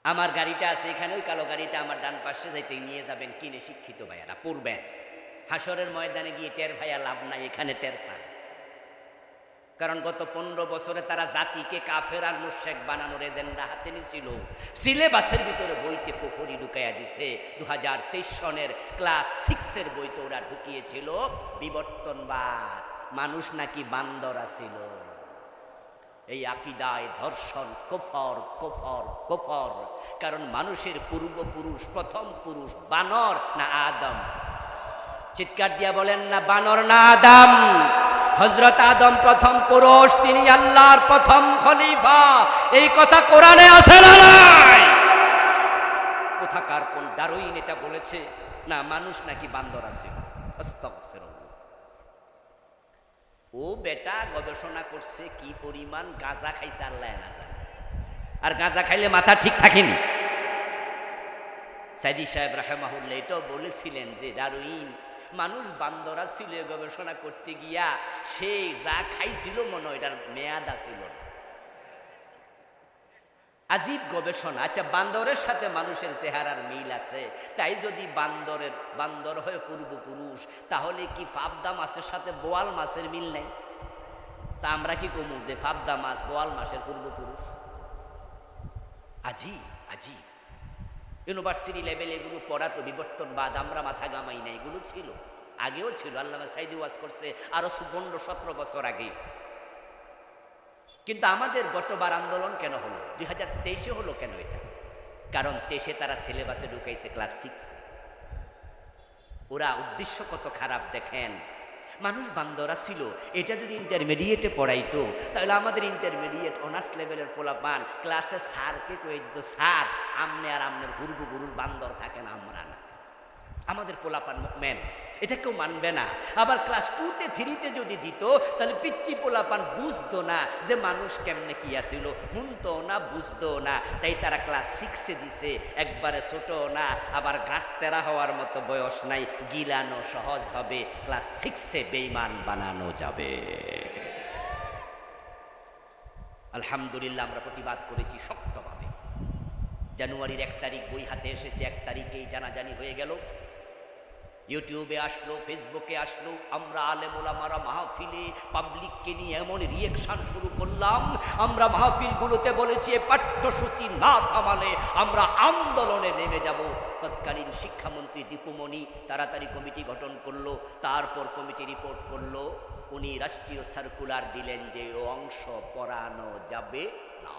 আমার গাড়িটা আছে এখানে, ওই কালো গাড়িটা আমার ডান পাশে যাইতে নিয়ে যাবেন, কিনে শিক্ষিত ভাইয়ারা পড়বেন। হাসরের ময়দানে গিয়ে টের ভাইয়া লাভ নাই, এখানে টের পান। কারণ গত 15 বছরে তারা জাতিকে কাফের আর মুশরিক বানানোর এজেন্ডা হাতে নিছিল। সিলেবাসের ভিতরে বইতে কুফরি ঢুকাইয়া দিছে। 2023 সনের ক্লাস 6 বইতে ওরা ঢুকিয়েছিল বিবর্তনবাদ, মানুষ নাকি বান্দর ছিল। এই আকীদায় ধর্ষণ কুফর কুফর কুফর। কারণ মানুষের পূর্বপুরুষ, প্রথম পুরুষ বানর না আদম? চিৎকার দিয়া বলেন না বানর না আদম? হযরত আদম প্রথম পুরুষ, তিনি আল্লাহর প্রথম খলিফা। এই কথা কোরআনে আছে না নাই? কোথাকার কোন ডারউইন এটা বলেছে না মানুষ নাকি বান্দর আছে? আস্তাগফিরুল্লাহ। ও বেটা গবেষণা করছে কি পরিমাণ গাঁজা খাইছে আল্লাহ না জানে। আর গাঁজা খাইলে মাথা ঠিক থাকেনি। সাইদি সাহেব রাহিমাহুল্লাহ এটাও বলেছিলেন যে ডারউইন মানুষ বান্দরা ছিল, গবেষণা করতে গিয়া সে যা খাইছিল মনে হয় এটার মেয়াদ ছিল না। আজীব গবেষণা। আচ্ছা, বান্দরের সাথে মানুষের চেহারার মিল আছে, তাই যদি বান্দর হয়ে পূর্বপুরুষ, তাহলে কি পাবদা মাছের সাথে বোয়াল মাছের মিল নেই? তা আমরা কি কমু যে পাবদা মাছ বোয়াল মাছের পূর্বপুরুষ? আজীব আজীব। ইউনিভার্সিটি লেভেলে এগুলো পড়াতো বিবর্তনবাদ, আমরা মাথা গামাই না, এগুলো ছিল, আগেও ছিল। আল্লামা সাইদি ওয়াজ করছে আরো 15-17 বছর আগে। কিন্তু আমাদের গতবার আন্দোলন কেন হলো? 2023-এ হলো কেন এটা? কারণ 23-এ তারা সিলেবাসে ঢুকাইছে ক্লাস 6। ওরা উদ্দেশ্য কত খারাপ দেখেন। মানুষ বান্দরা ছিল, এটা যদি ইন্টারমিডিয়েটে পড়াইতো তাহলে আমাদের ইন্টারমিডিয়েট অনার্স লেভেলের পোলাপান ক্লাসে স্যারকে কয়ে দিত, স্যার আমনে আর আমনের পূর্বপুরুষ বান্দর থাকেন, আমরা না। আমাদের পোলাপান মেন এটা কেউ মানবে না। আবার ক্লাস 2তে 3তে যদি দিত তাহলে পিচ্চি পোলাপান বুঝতো না যে মানুষ কেমনে কি আসিল, শুনতো না, বুঝতো না। তাই তারা ক্লাস 6এ দিছে, একবারে ছোট না, আবার গাঁটতেরা হওয়ার মতো বয়স নাই, গিলানো সহজ হবে, ক্লাস 6এ বেঈমান বানানো যাবে। আলহামদুলিল্লাহ আমরা প্রতিবাদ করেছি শক্তভাবে। জানুয়ারির 1 তারিখ বই হাতে এসেছে, 1 তারিখেই জানাজানি হয়ে গেল। ইউটিউবে আসলো, ফেসবুকে আসলো, আমরা আলেম ওলামারা মাহফিলে পাবলিককে নিয়ে এমন রিয়েকশন শুরু করলাম। আমরা মাহফিলগুলোতে বলেছি এ পাঠ্যসূচি না থামালে আমরা আন্দোলনে নেমে যাব। তৎকালীন শিক্ষামন্ত্রী দীপুমণি তাড়াতাড়ি কমিটি গঠন করলো, তারপর কমিটি রিপোর্ট করলো, উনি রাষ্ট্রীয় সার্কুলার দিলেন যে ও অংশ পড়ানো যাবে না।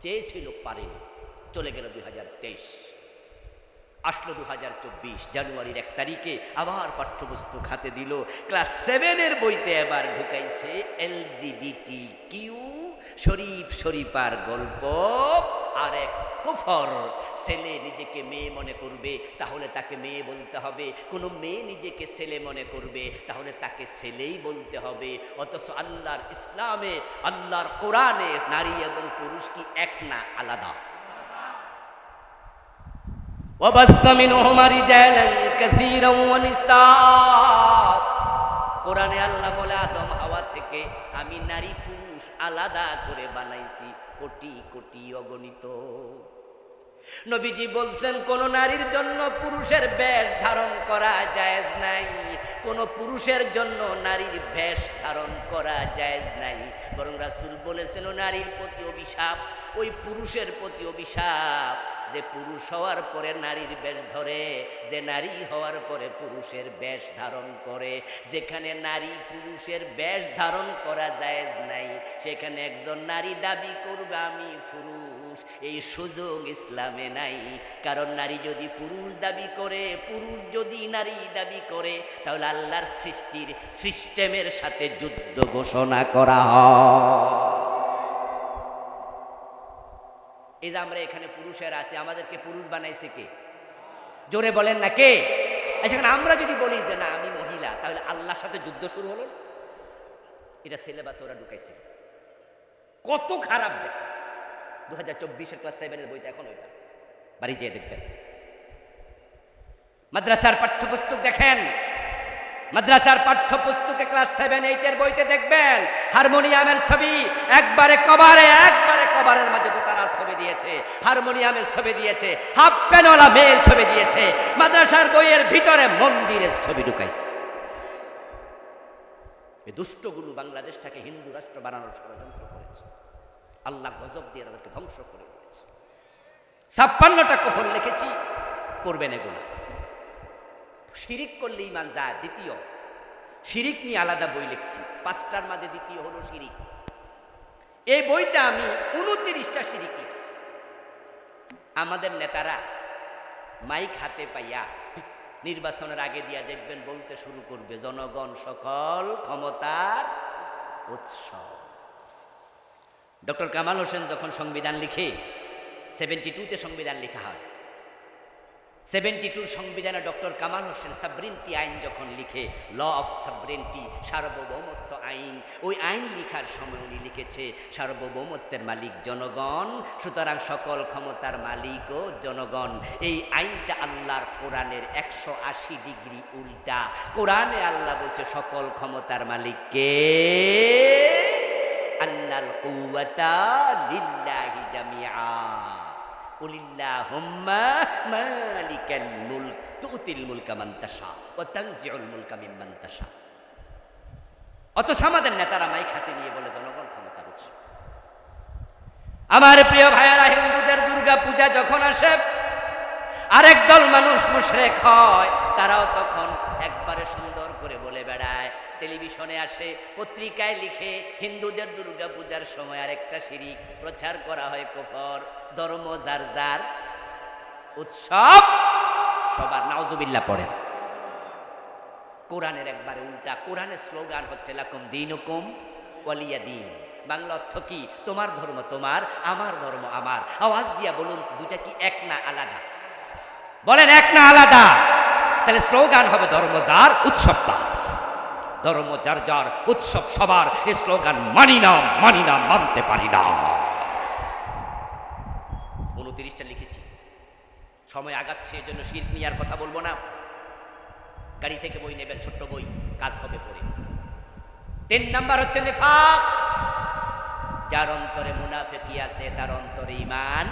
চেয়েছিল, পারেনি, চলে গেল 2023। আসলো 2024 জানুয়ারির 1 তারিখে আবার পাঠ্যপুস্তক হাতে দিল। ক্লাস 7-এর বইতে এবার ঢুকাইছে এলজিবিটি কিউ, শরীফ শরীফার গল্প আর এক কুফর। ছেলে নিজেকে মেয়ে মনে করবে তাহলে তাকে মেয়ে বলতে হবে, কোনো মেয়ে নিজেকে ছেলে মনে করবে তাহলে তাকে ছেলেই বলতে হবে। অথচ আল্লাহর ইসলামে, আল্লাহর কোরআনে নারী এবং পুরুষ কি এক না, আলাদা। وبث منهما رجالا كثيرا ونساء। কোরআনে আল্লাহ বলে আদম হাওয়া থেকে আমি নারী পুরুষ আলাদা করে বানাইছি, কোটি কোটি অগণিত। নবীজি বলছেন কোন নারীর জন্য পুরুষের বেশ ধারণ করা জায়েজ নাই, কোন পুরুষের জন্য নারীর বেশ ধারণ করা জায়েজ নাই। বরং রাসূল বলেছেন ও নারীর প্রতি অভিশাপ, ওই পুরুষের প্রতি অভিশাপ যে পুরুষ হওয়ার পরে নারীর বেশ ধরে, যে নারী হওয়ার পরে পুরুষের বেশ ধারণ করে। যেখানে নারী পুরুষের বেশ ধারণ করা জায়েজ নাই, সেখানে একজন নারী দাবি করবে আমি পুরুষ, এই সুযোগ ইসলামে নাই। কারণ নারী যদি পুরুষ দাবি করে, পুরুষ যদি নারী দাবি করে, তাহলে আল্লাহর সৃষ্টির সিস্টেমের সাথে যুদ্ধ ঘোষণা করা হয়। এই যে আমরা এখানে পুরুষের আছে, আমাদেরকে পুরুষ বানাইছে কে? জোরে বলেন না কে? সেখানে আমরা যদি বলি যে না আমি মহিলা, তাহলে আল্লাহর সাথে যুদ্ধ শুরু হলো। এটা সিলেবাস ওরা ঢুকাইছে, কত খারাপ দেখে। 2024-এর ক্লাস 7-এর বইতে এখন ওইটা বাড়ি যেয়ে দেখবেন। মাদ্রাসার পাঠ্যপুস্তক দেখেন, মাদ্রাসার পাঠ্যপুস্তকে ক্লাস 7-8-এর বইতে দেখবেন হারমোনিয়ামের ছবি একবারে কভারের মাঝে তো তারা ছবি দিয়েছে, হারমোনিয়ামের ছবি দিয়েছে, হাফ প্যানওয়ালা মেয়ের ছবি দিয়েছে, মাদ্রাসার বইয়ের ভিতরে মন্দিরের ছবি ঢুকাইছে। এই দুষ্টগুলো বাংলাদেশটাকে হিন্দু রাষ্ট্র বানানোর ষড়যন্ত্র করেছে। আল্লাহ গজব দিয়ে তাদেরকে ধ্বংস করে দিয়েছে। 56টা কফর লিখেছি, পড়বেন এগুলো। শিরিক করলে ঈমান যায়। দ্বিতীয়, শিরিক নিয়ে আলাদা বই লিখছি, 5টার মাঝে দ্বিতীয় হলো শিরিক। এই বইটা আমি 29টা শিরিক লিখছি। আমাদের নেতারা মাইক হাতে পাইয়া নির্বাচনের আগে দিয়া দেখবেন বলতে শুরু করবে জনগণ সকল ক্ষমতার উৎস। ডক্টর কামাল হোসেন যখন সংবিধান লিখে, 72-তে সংবিধান লেখা হয়, 72 সংবিধানে ডক্টর কামাল হোসেন সাবরেন্টি আইন যখন লিখে, ল অফ সাবরেন্টি, সার্বভৌমত্ব আইন, ওই আইন লিখার সময় উনি লিখেছে সার্বভৌমত্বের মালিক জনগণ, সুতরাং সকল ক্ষমতার মালিকও জনগণ। এই আইনটা আল্লাহর কোরআনের 180 ডিগ্রি উল্টা। কোরআনে আল্লাহ বলছে সকল ক্ষমতার মালিককে, আন্নাল কুওয়াতা লিল্লাহি জামিআ, কুলিল্লাহুম্মা মালিকাল মুলক তুতিল মুলকা মান তাশা ওয়া তানজিউল মুলকা মিম্মান তাশা। অথচ আমাদের নেতারা মাইক হাতে নিয়ে বলে জনগণ ক্ষমতার উৎস। আমার প্রিয় ভাইয়েরা, হিন্দুদের দুর্গা পূজা যখন আসে, আরেক দল মানুষ মুশরিক হয়, তারাও তখন একবারে সুন্দর করে বলে বেড়ায়, টেলিভিশনে আসে, পত্রিকায় লিখে, হিন্দুদের দুর্গা পূজার সময় আরেকটা শিরিক প্রচার করা হয়, কুফর। ধর্ম যার যার, উৎসব সবার। নাউজুবিল্লাহ পড়েন। কোরআনের একবারে উল্টা। কোরআনের স্লোগান হচ্ছে লাকুম দীনুকুম ওয়ালিয়া দীন। বাংলা অর্থ কি? তোমার ধর্ম তোমার, আমার ধর্ম আমার। আওয়াজ দিয়া বলুন তো, দুইটা কি এক না আলাদা? বলেন এক না আলাদা? তাহলে স্লোগান হবে ধর্ম যার উৎসব তার। ধর্ম যার যার উৎসব সবার, এই স্লোগান মানি না, মানি না, মানতে পারি না। 29টা লিখেছি, সময় আগাচ্ছে, এজন্য শিরক নিয়ে আর কথা বলবো না। গাড়ি থেকে বই নেবেন, ছোট্ট বই, কাজ হবে পড়ে। 3 নাম্বার হচ্ছে নিফাক। যার অন্তরে মুনাফিকি আছে তার অন্তরে ঈমান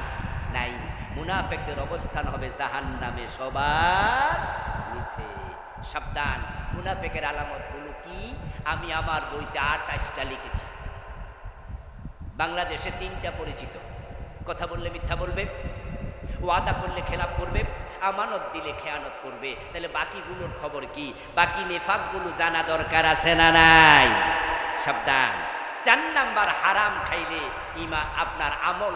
নাই। মুনাফিকদের অবস্থান হবে জাহান্নামে সবার নিচে। সাবধান, মুনাফিকের আলামতগুলো কি? আমি আমার বইতে 28টা লিখেছি। বাংলাদেশে 3টা পরিচিত। কথা বললে মিথ্যা বলবে, ওয়াদা করলে খেলাপ করবে, আমানত দিলে খেয়ানত করবে। তাহলে বাকিগুলোর খবর কি? বাকি নেফাকগুলো জানা দরকার আছে না নাই? সাবধান। 4 নাম্বার, হারাম খাইলে আপনার আমল